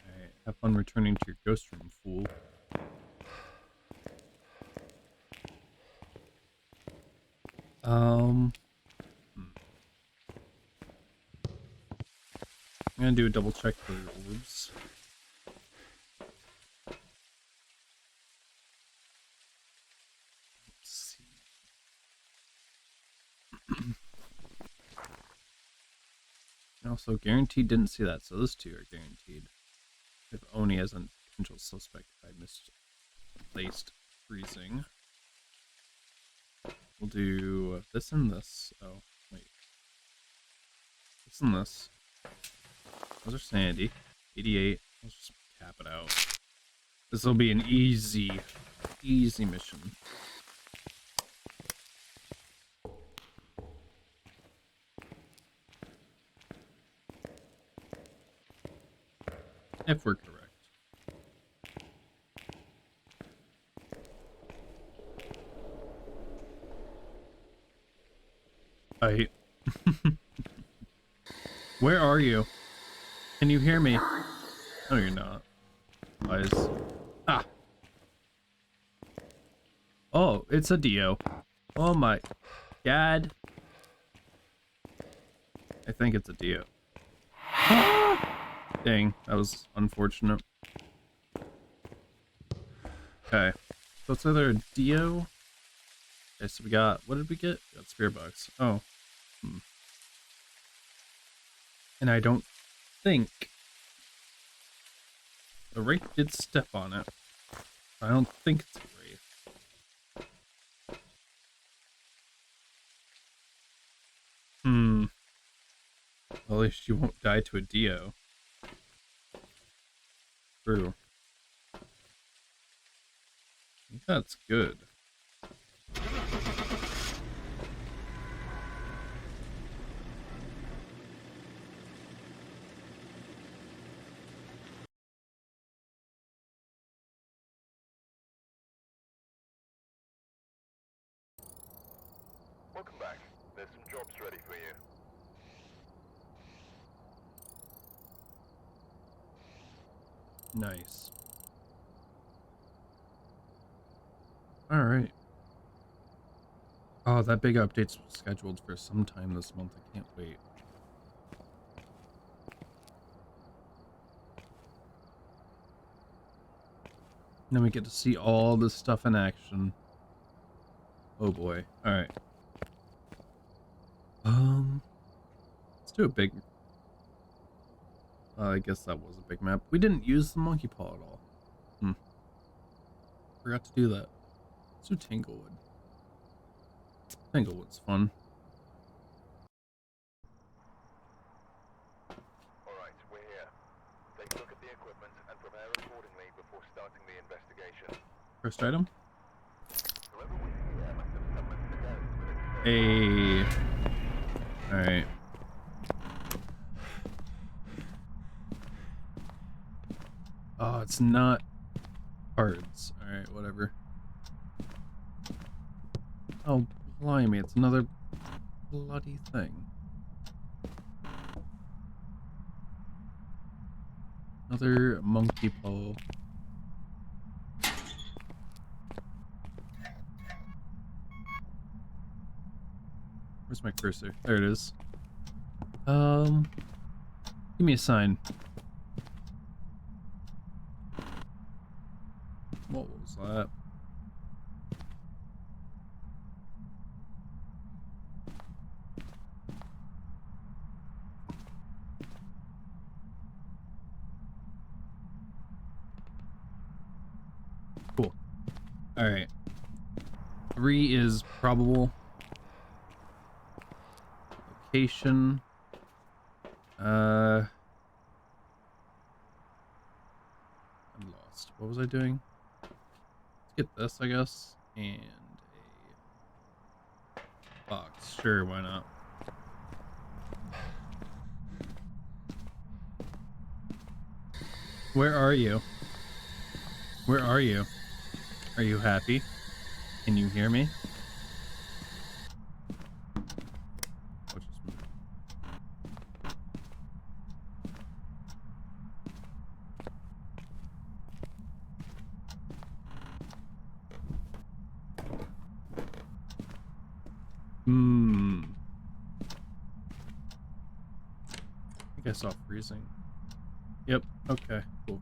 Alright, have fun returning to your ghost room, fool. I'm gonna do a double check for orbs. Let's see. Also, guaranteed didn't see that, so those two are guaranteed. If Oni as a potential suspect if I misplaced freezing. We'll do this and this. Oh, wait. This and this. Those are sandy. 88. Let's just cap it out. This will be an easy mission. If we're correct. Where are you? Can you hear me? No, you're not. Why is... Ah! Oh, it's a Dio. Oh my god. I think it's a Dio. Dang, that was unfortunate. Okay. So it's either a Dio... Okay, so we got... What did we get? We got Spear Box. Oh. And I don't think The Wraith did step on it. I don't think it's a Wraith. Hmm. Well, at least you won't die to a Dio. True. I think that's good. Welcome back. There's some jobs ready for you. Nice. Alright. Oh, that big update's scheduled for sometime this month. I can't wait. And then we get to see all this stuff in action. Oh boy. Alright. Let's do a big... I guess that was a big map. We didn't use the monkey paw at all. Forgot to do that. Let's do Tanglewood. Tanglewood's fun. Alright, we're here. Take a look at the equipment and prepare accordingly before starting the investigation. First item? Whoever was here must have summoned the ghost with its Alright. Oh, it's not cards. Alright, whatever. Oh, blimey, it's another bloody thing. Another monkey paw. Where's my cursor? There it is. Give me a sign. What was that? Cool. Alright. 3 is probable. Location. I'm lost. What was I doing? Let's get this, I guess. And a box. Sure, why not? Where are you? Where are you? Are you happy? Can you hear me? Oh, just move. I think I saw freezing. Yep. Okay. Cool.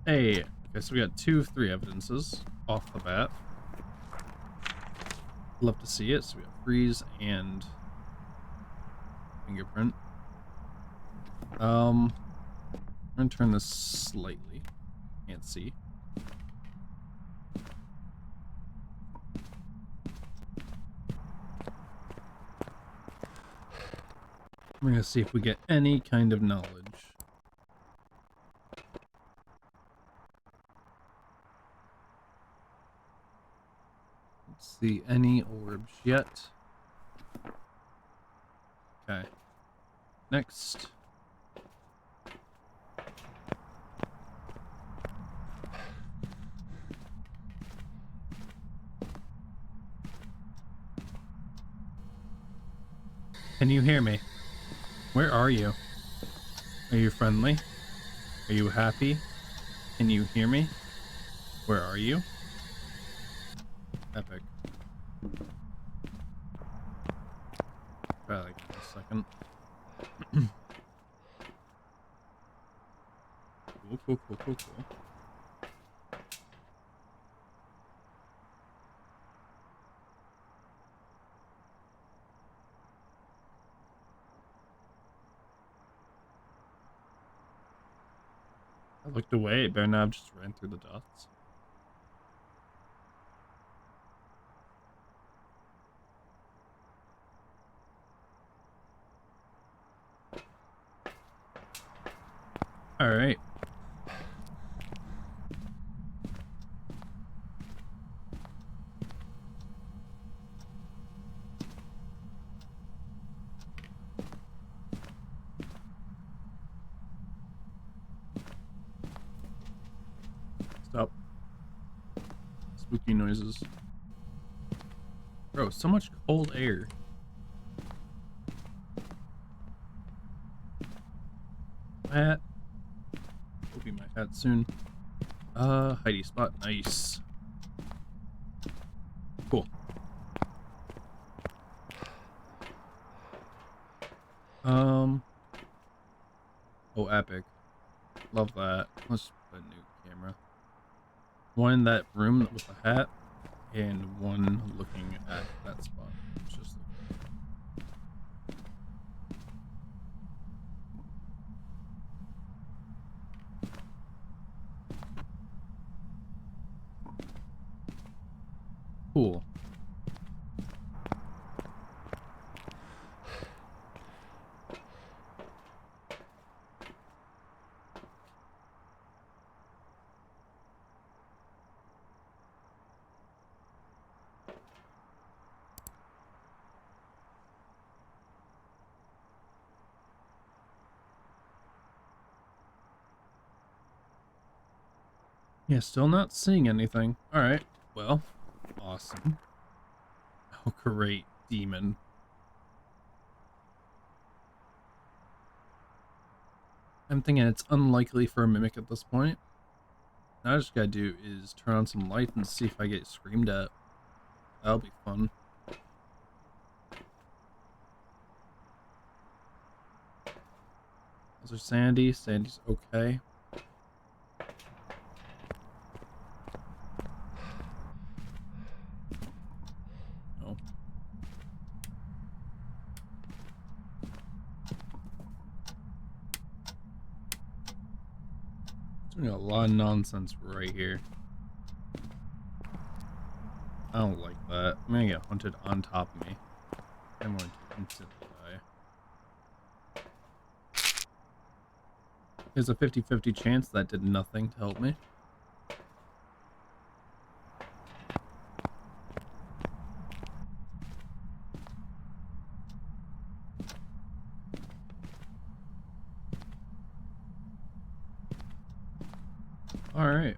Hey. Okay, so we got 2 of 3 evidences off the bat. Love to see it. So we have freeze and fingerprint. I'm gonna turn this slightly. Can't see. We're gonna see if we get any kind of knowledge. Let's see any orbs yet. Okay. Next. Can you hear me? Where are you? Are you friendly? Are you happy? Can you hear me? Where are you? Epic. Try like in a second. Cool. I looked away. It better not have just ran through the dots. All right. Stop. Spooky noises. Bro, so much cold air. Hat. Will be my hat soon. Hidey spot. Nice. Cool. Oh, epic. Love that. Let's put a new camera. One in that room with the hat, and one looking at that spot. It's just cool. Yeah, still not seeing anything. Alright, well, awesome. Oh, great, demon. I'm thinking it's unlikely for a mimic at this point. Now I just gotta do is turn on some light and see if I get screamed at. That'll be fun. Is there Sandy? Sandy's okay. No. Doing a lot of nonsense right here. I don't like that. I'm gonna get hunted on top of me. I'm going to instantly die. There's a 50-50 chance that did nothing to help me. Alright.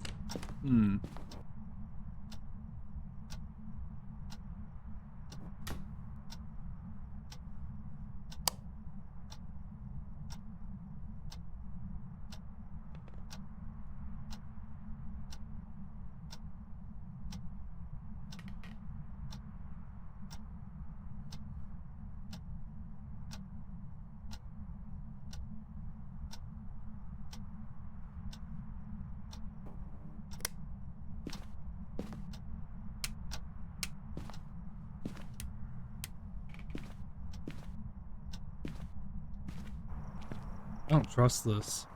I don't trust this.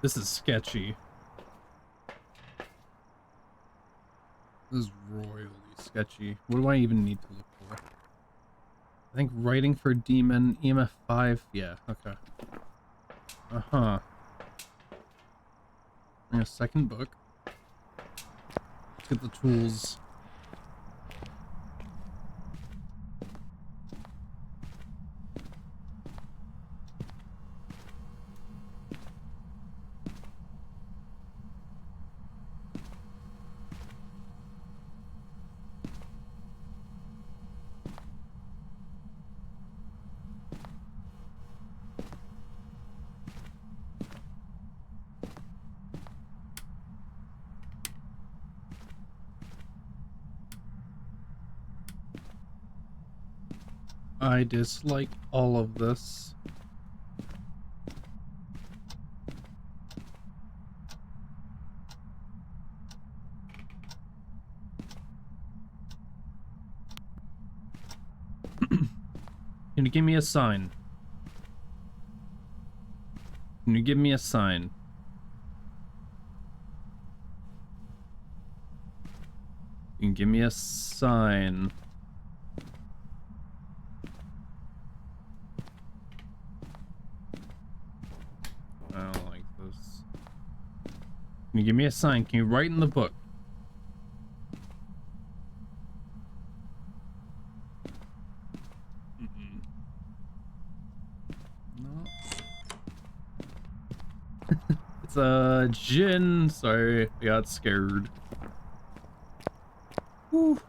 This is sketchy. This is royally sketchy. What do I even need to look for? I think writing for demon, EMF 5. Yeah, okay. Uh-huh. Bring a second book. Let's get the tools. I dislike all of this. Can you give me a sign? Can you give me a sign? You can give me a sign. I don't like this. Can you give me a sign? Can you write in the book? No. It's a Jin. Sorry, I got scared. Whew.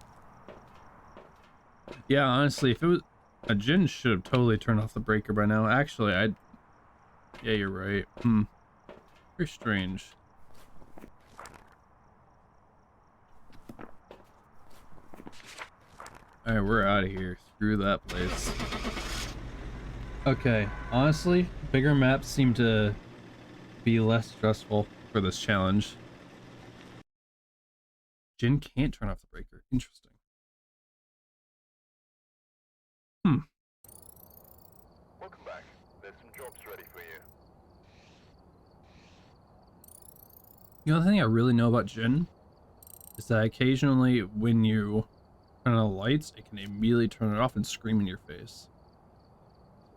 Yeah, honestly, if it was a Jin, should have totally turned off the breaker by now. Actually, yeah, you're right. Very strange. All right, we're out of here. Screw that place. Okay, honestly, bigger maps seem to be less stressful for this challenge. Jin can't turn off the breaker. Interesting. Welcome back. There's some jobs ready for you. The only thing I really know about Jin is that occasionally when you turn on the lights, it can immediately turn it off and scream in your face.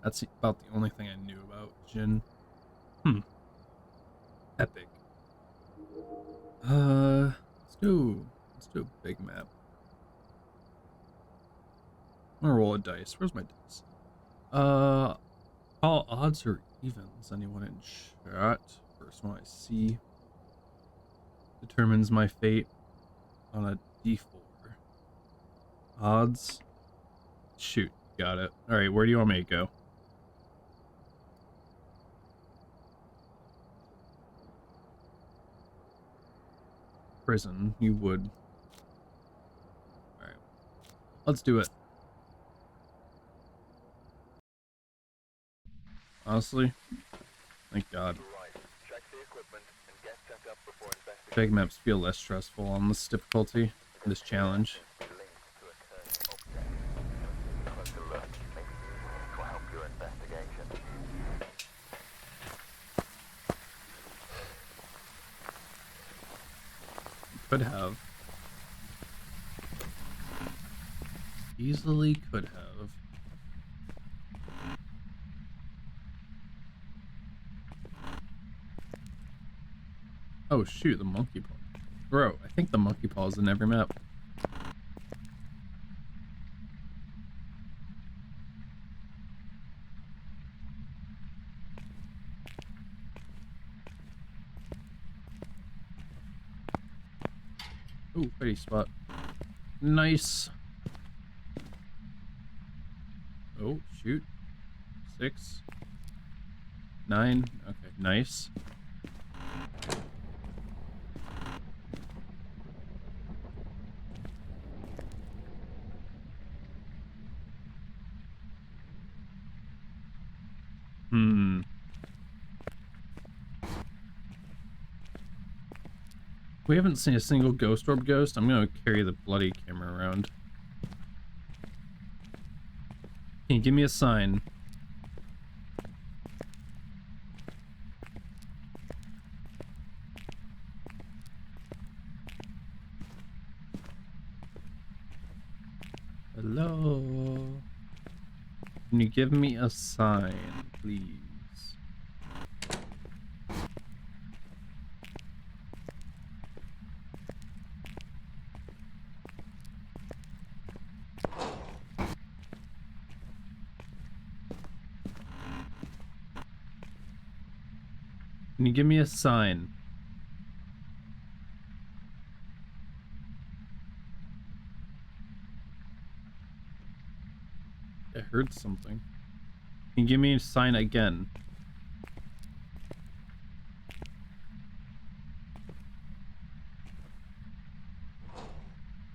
That's about the only thing I knew about Jin. Epic. Let's do a big map. I'm gonna roll a dice. Where's my dice? All odds or evens? Anyone in chat? First one I see determines my fate on a d4. Odds. Shoot, got it. All right, where do you want me to go? Prison. You would. All right, let's do it. Honestly, thank God. Right. Check the equipment and get set up before investigating. Big maps feel less stressful on this difficulty, this challenge. Closer look. Maybe this will help your investigation. Could have. Easily could have. Oh shoot, the monkey paw. Bro, I think the monkey paw is in every map. Ooh, pretty spot. Nice. Oh, shoot. 6. 9. Okay, nice. We haven't seen a single ghost orb ghost. I'm gonna carry the bloody camera around. Can you give me a sign? Hello? Can you give me a sign, please? Can you give me a sign? I heard something. Can you give me a sign again?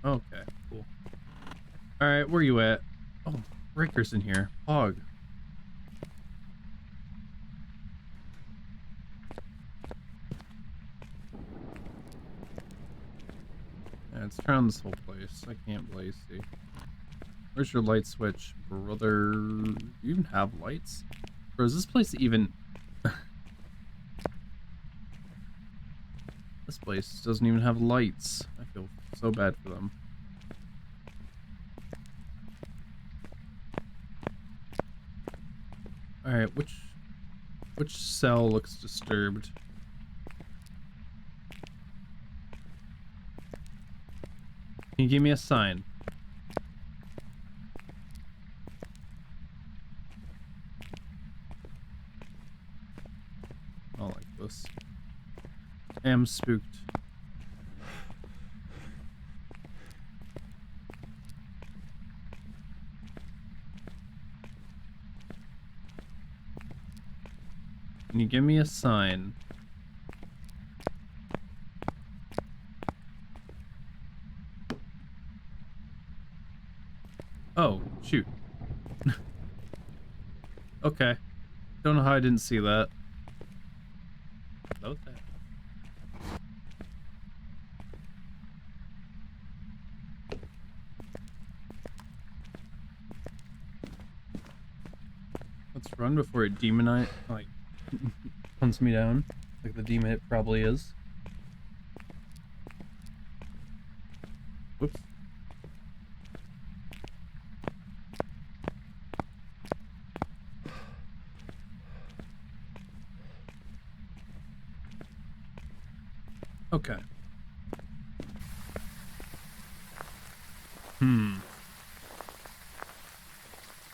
Okay, cool. Alright, where you at? Oh, Breaker's in here. Hog. Yeah, let's turn on this whole place. I can't blaze see. Where's your light switch, brother? Do you even have lights? Bro, is this place even... This place doesn't even have lights. I feel so bad for them. Alright, which cell looks disturbed? Can you give me a sign? I don't like this. I am spooked. Can you give me a sign? Oh, shoot. Okay. Don't know how I didn't see that. Okay. Let's run before it like hunts me down, like the demon it probably is. Whoops. Okay.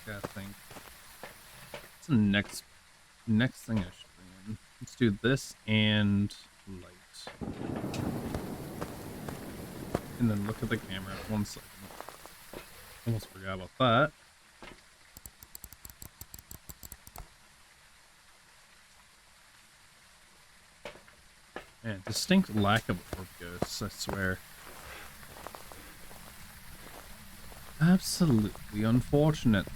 Gotta think. What's the next thing I should bring in? Let's do this and light. And then look at the camera. 1 second. Almost forgot about that. Man, distinct lack of orb ghosts, I swear. Absolutely unfortunate.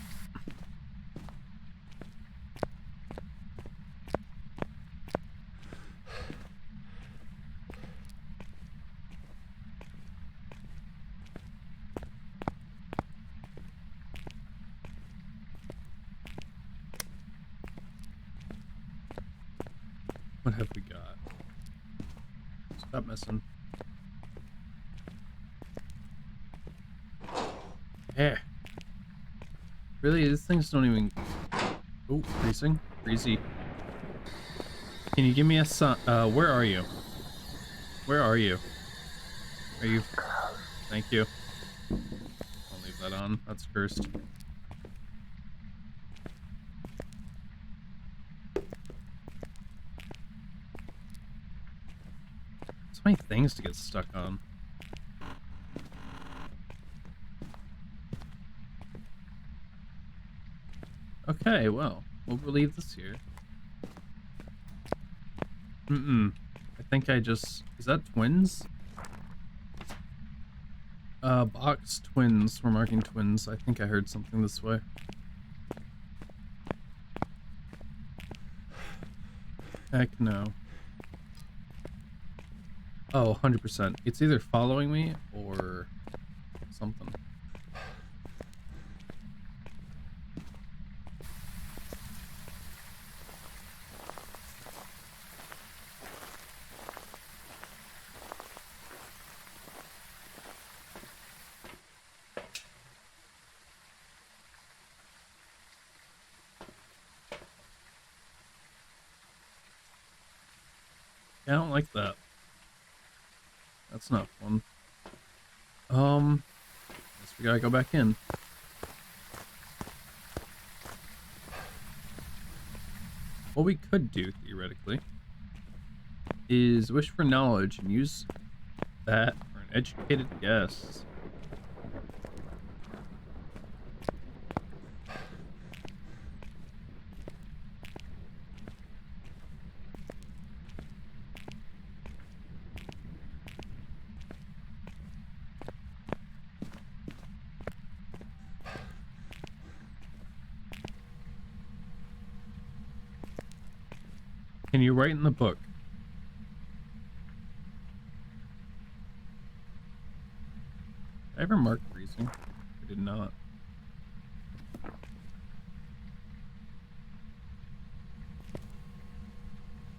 What have we got? Stop messing. Yeah. Really, these things don't even... Oh, freezing. Freezy. Can you give me a sign? Where are you? Where are you? Are you... Thank you. I'll leave that on. That's cursed. So many things to get stuck on. Okay, well, we'll leave this here. I think I just... Is that twins? Box twins. We're marking twins. I think I heard something this way. Heck no. Oh, 100%. It's either following me or something. I don't like that. That's not fun. Guess we gotta go back in. What we could do, theoretically, is wish for knowledge and use that for an educated guess. Can you write in the book? Did I ever mark freezing? I did not.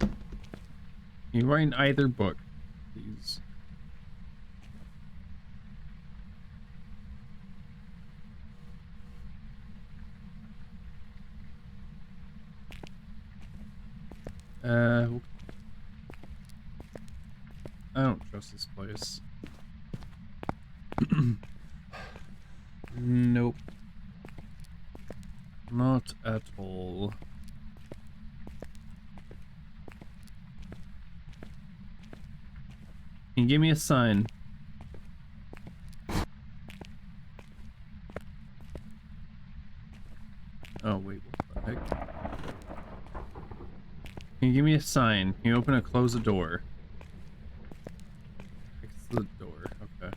Can you write in either book, please? I don't trust this place. Nope. Not at all. Can you give me a sign? Oh, wait, what the heck? Can you give me a sign? Can you open or close the door? Fix the door, okay.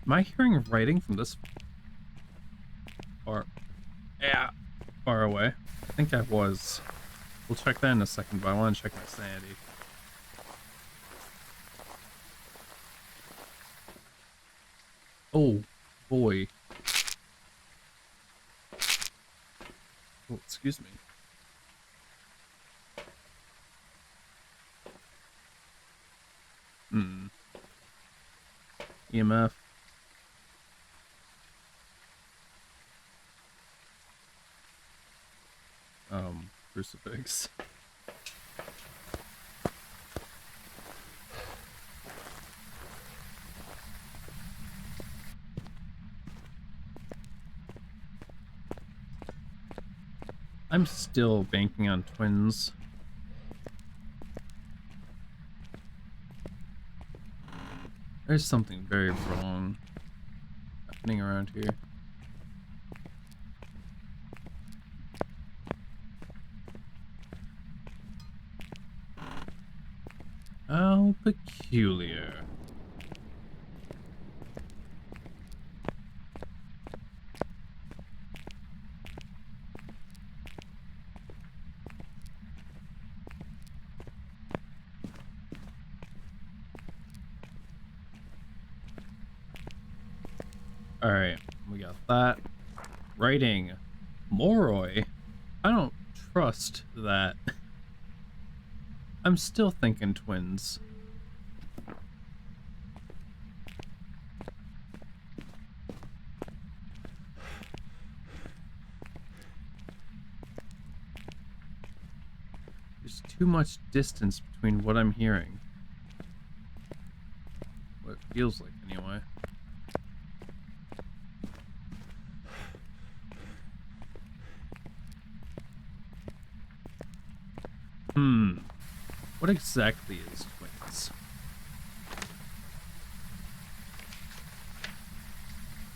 Am I hearing writing from this far? Yeah, far away. I think I was. We'll check that in a second, but I want to check my sanity. Oh, boy. Oh, excuse me. EMF. Crucifix. I'm still banking on twins. There's something very wrong happening around here. How peculiar. Alright, we got that. Writing. Moroi. I don't trust that. I'm still thinking twins. There's too much distance between what I'm hearing. What it feels like, anyway. What exactly is twins?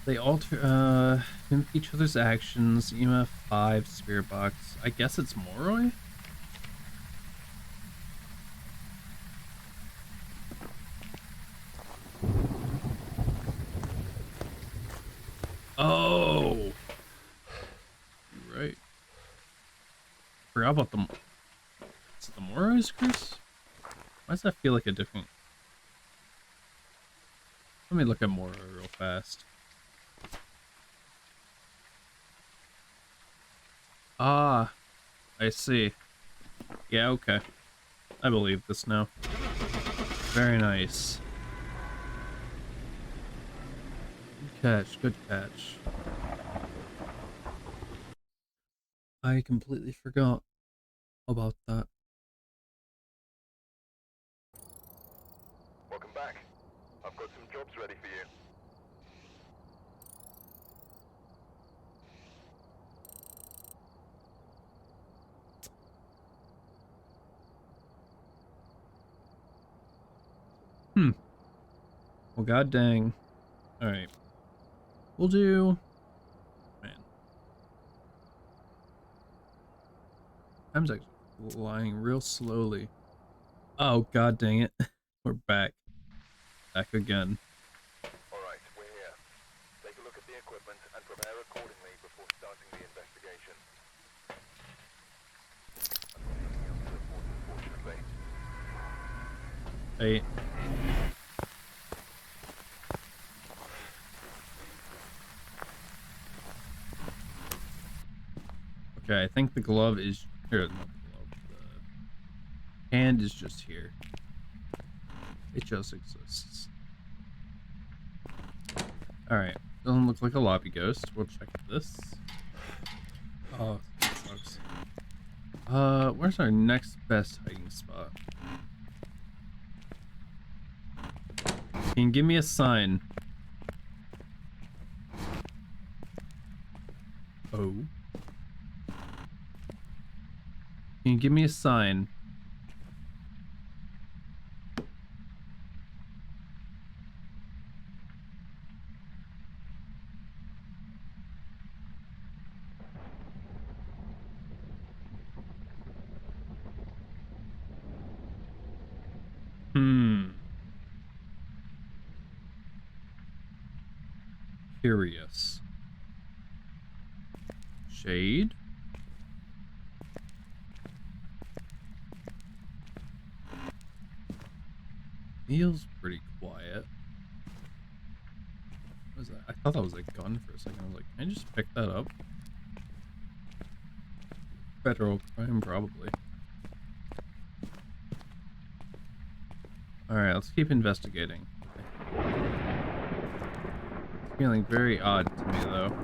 They alter, mimic each other's actions. EMF 5, spirit box. I guess it's Moroi? Oh! You're right. Forgot about the... Is it the Moroi's curse? Why does that feel like a different... Let me look at Moroi real fast. Ah, I see. Yeah, okay. I believe this now. Very nice. Good catch, good catch. I completely forgot about that. Welcome back. I've got some jobs ready for you. Well, god dang. Alright. We'll do... Man. Time's like flying real slowly. Oh, god dang it. We're back. Back again. Alright, we're here. Take a look at the equipment and prepare accordingly before starting the investigation. Anything else to report, unfortunately? Hey. Okay, I think the glove is... Here, not the glove. The hand is just here. It just exists. Alright. Doesn't look like a lobby ghost. We'll check this. Oh, that sucks. Where's our next best hiding spot? Can you give me a sign? Oh. Can you give me a sign? Curious. Shade? Feels pretty quiet. What was that? I thought that was a gun for a second. I was like, can I just pick that up? Federal crime, probably. Alright, let's keep investigating. It's feeling very odd to me, though.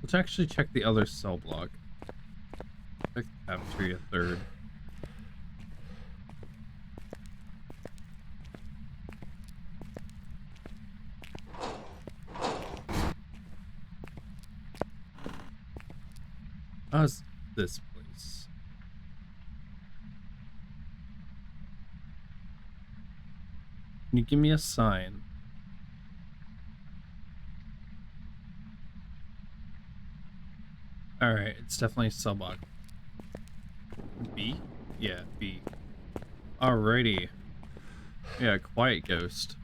Let's actually check the other cell block. Check the cafeteria third. How's this place? Can you give me a sign? Alright, it's definitely cell block. B? Yeah, B. Alrighty. Yeah, quiet ghost.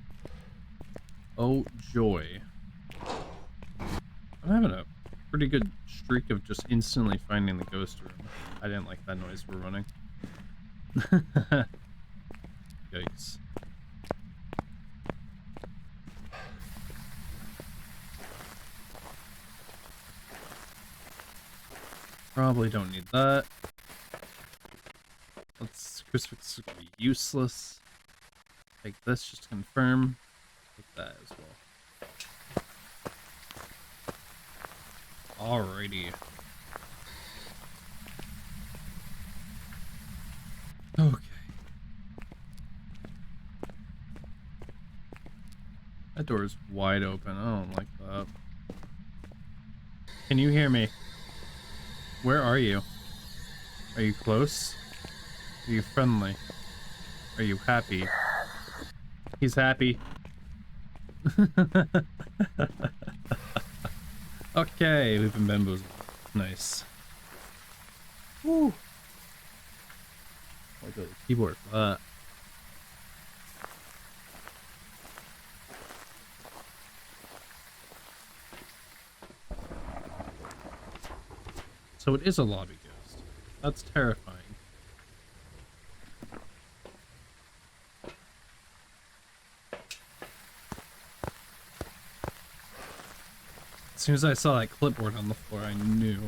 Oh, joy. I'm having a pretty good streak of just instantly finding the ghost room. I didn't like that noise we're running. Yikes. Probably don't need that. Let's crucifix would be useless. Take this just to confirm. Take that as well. Alrighty. Okay. That door is wide open. I don't like that. Can you hear me? Where are you? Are you close? Are you friendly? Are you happy? He's happy. Okay, we've been bamboozled. Nice. Woo! I'll go to the keyboard for that. So it is a lobby ghost. That's terrifying. As soon as I saw that clipboard on the floor, I knew.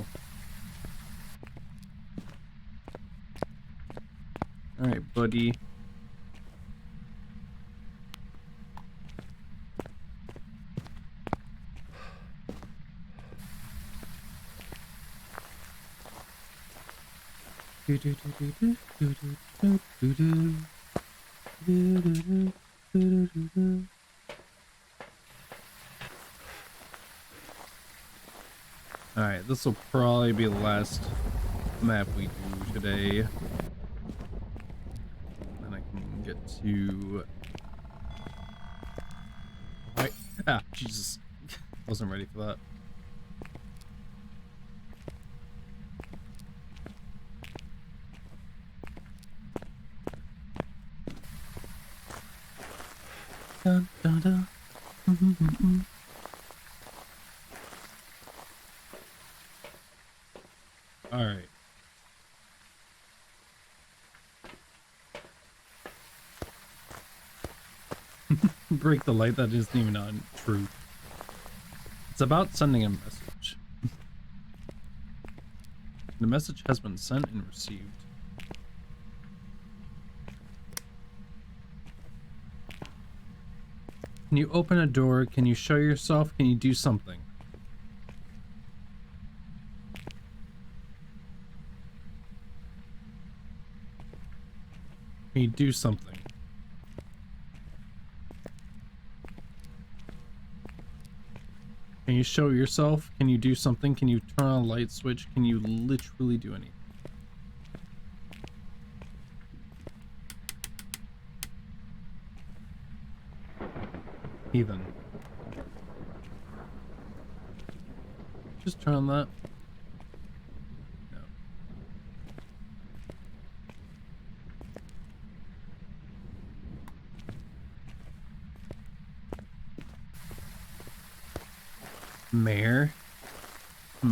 Alright, buddy. Alright, this will probably be the last map we do today. And I can get to... Right. Ah, Jesus. Wasn't ready for that. Dun, dun, dun. All right. Break the light. That isn't even on true. It's about sending a message. The message has been sent and received. Can you open a door? Can you show yourself? Can you do something? Can you do something? Can you show yourself? Can you do something? Can you turn on a light switch? Can you literally do anything? Heathen. Just turn on that. No. Mayor? Let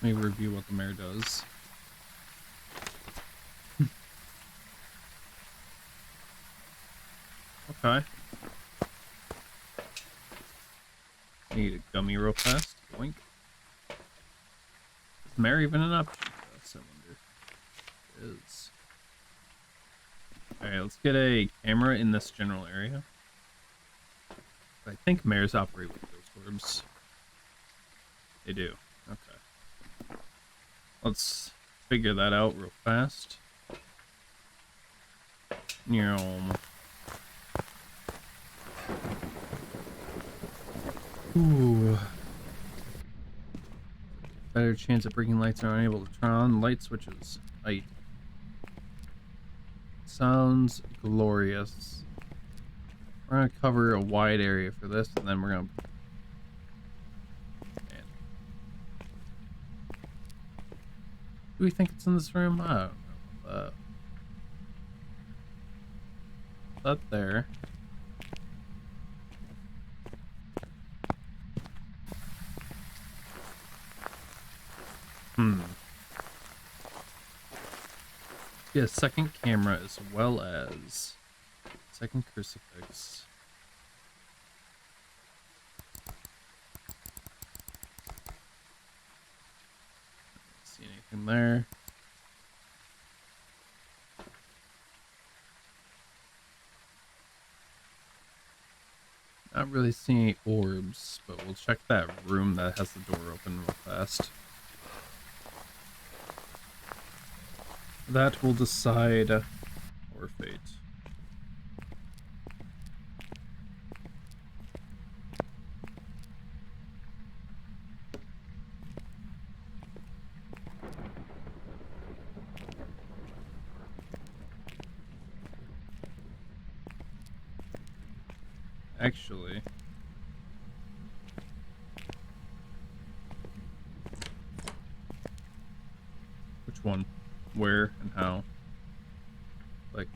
me review what the mayor does. Okay. Need a gummy real fast. Boink. Is mayor even an option? That's I wonder. It is. Alright, let's get a camera in this general area. I think mares operate with those orbs. They do. Okay. Let's figure that out real fast. Ooh. Better chance of breaking lights are unable to turn on light switches. Light. Sounds glorious. We're gonna cover a wide area for this, and then we're gonna... Man. Do we think it's in this room? I don't know about that. That there. Yeah, second camera as well as second crucifix. Don't see anything there. Not really seeing any orbs, but we'll check that room that has the door open real fast. That will decide our fate. Actually, which one? Where and how? Like,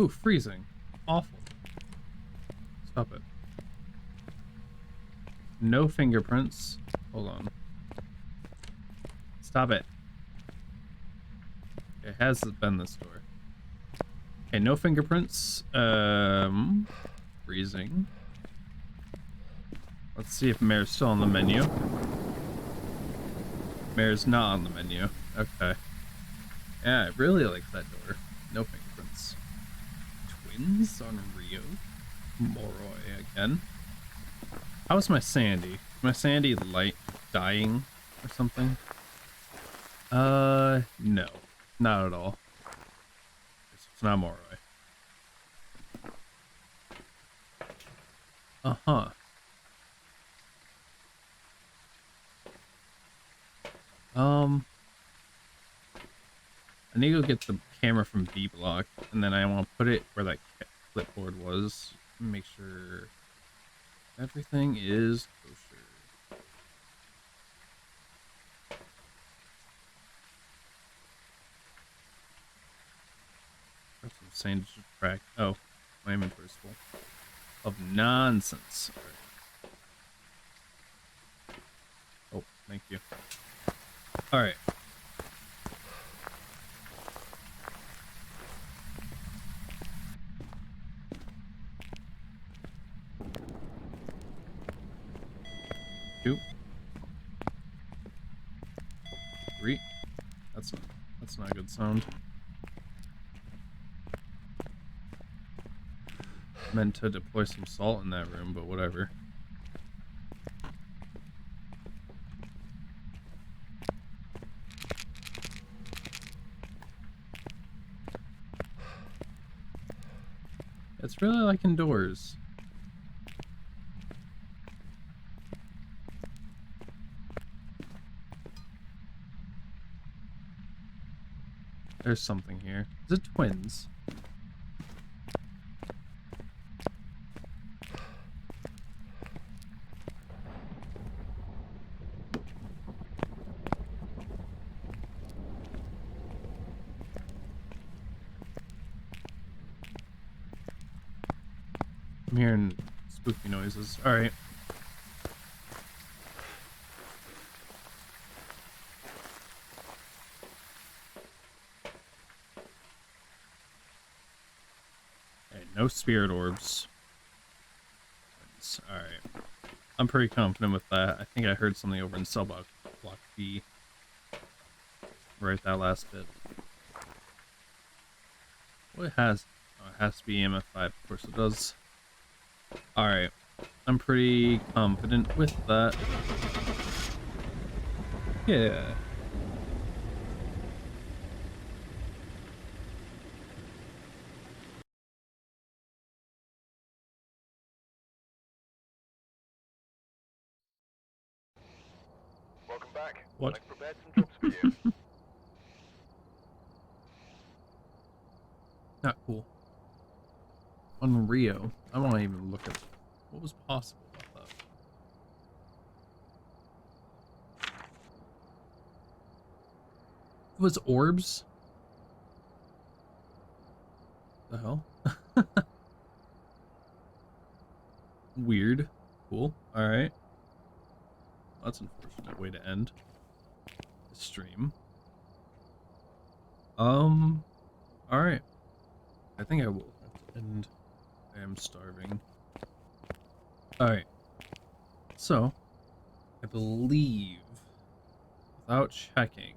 ooh, freezing. Awful. Stop it. No fingerprints. Hold on. Stop it. It has been this door. Okay, no fingerprints. Freezing. Let's see if Mayor's still on the menu. Mayor's not on the menu. Okay. Yeah, I really like that door. No fingerprints. Twins on Rio. Moroi again. How's my Sandy? Is my Sandy light dying or something? No. Not at all. It's not Moroi. Uh-huh. I need to go get the camera from B block, and then I want to put it where that clipboard was. Make sure everything is kosher. That's what I'm saying. Just crack. Oh, my inventory's full of nonsense. All right. Oh, thank you. All right. Two. Three. That's not a good sound. meant to deploy some salt in that room, but whatever. It's really like indoors. There's something here. Is it twins? I'm hearing spooky noises. Alright. Okay, no spirit orbs. Alright. I'm pretty confident with that. I think I heard something over in cell block B. Right, that last bit. Well, it has... Oh, it has to be EMF 5. Of course it does. Alright. I'm pretty confident with that. Yeah. Welcome back. What? I've prepared some jobs for you. Not cool. On Rio. I want to even look at what was possible about that. It was orbs? The hell? Weird. Cool. Alright. That's an unfortunate way to end the stream. Alright. I think I will have to end. I am starving. Alright. So, I believe, without checking.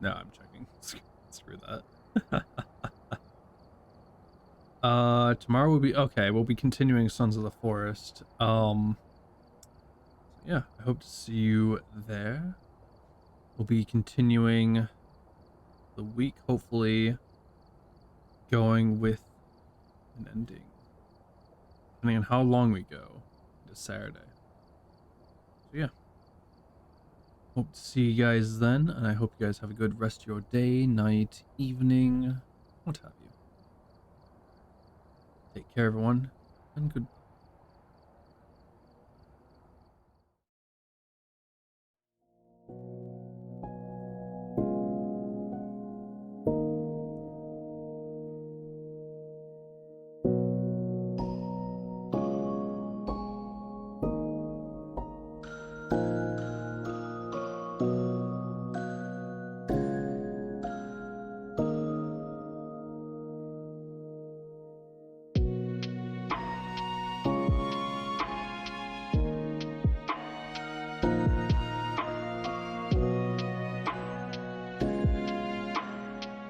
No, I'm checking. Screw that. Tomorrow will be okay. We'll be continuing Sons of the Forest. Yeah, I hope to see you there. We'll be continuing the week, hopefully going with an ending, depending on how long we go into Saturday. So yeah, hope to see you guys then, and I hope you guys have a good rest of your day, night, evening, what have you. Take care, everyone, and goodbye.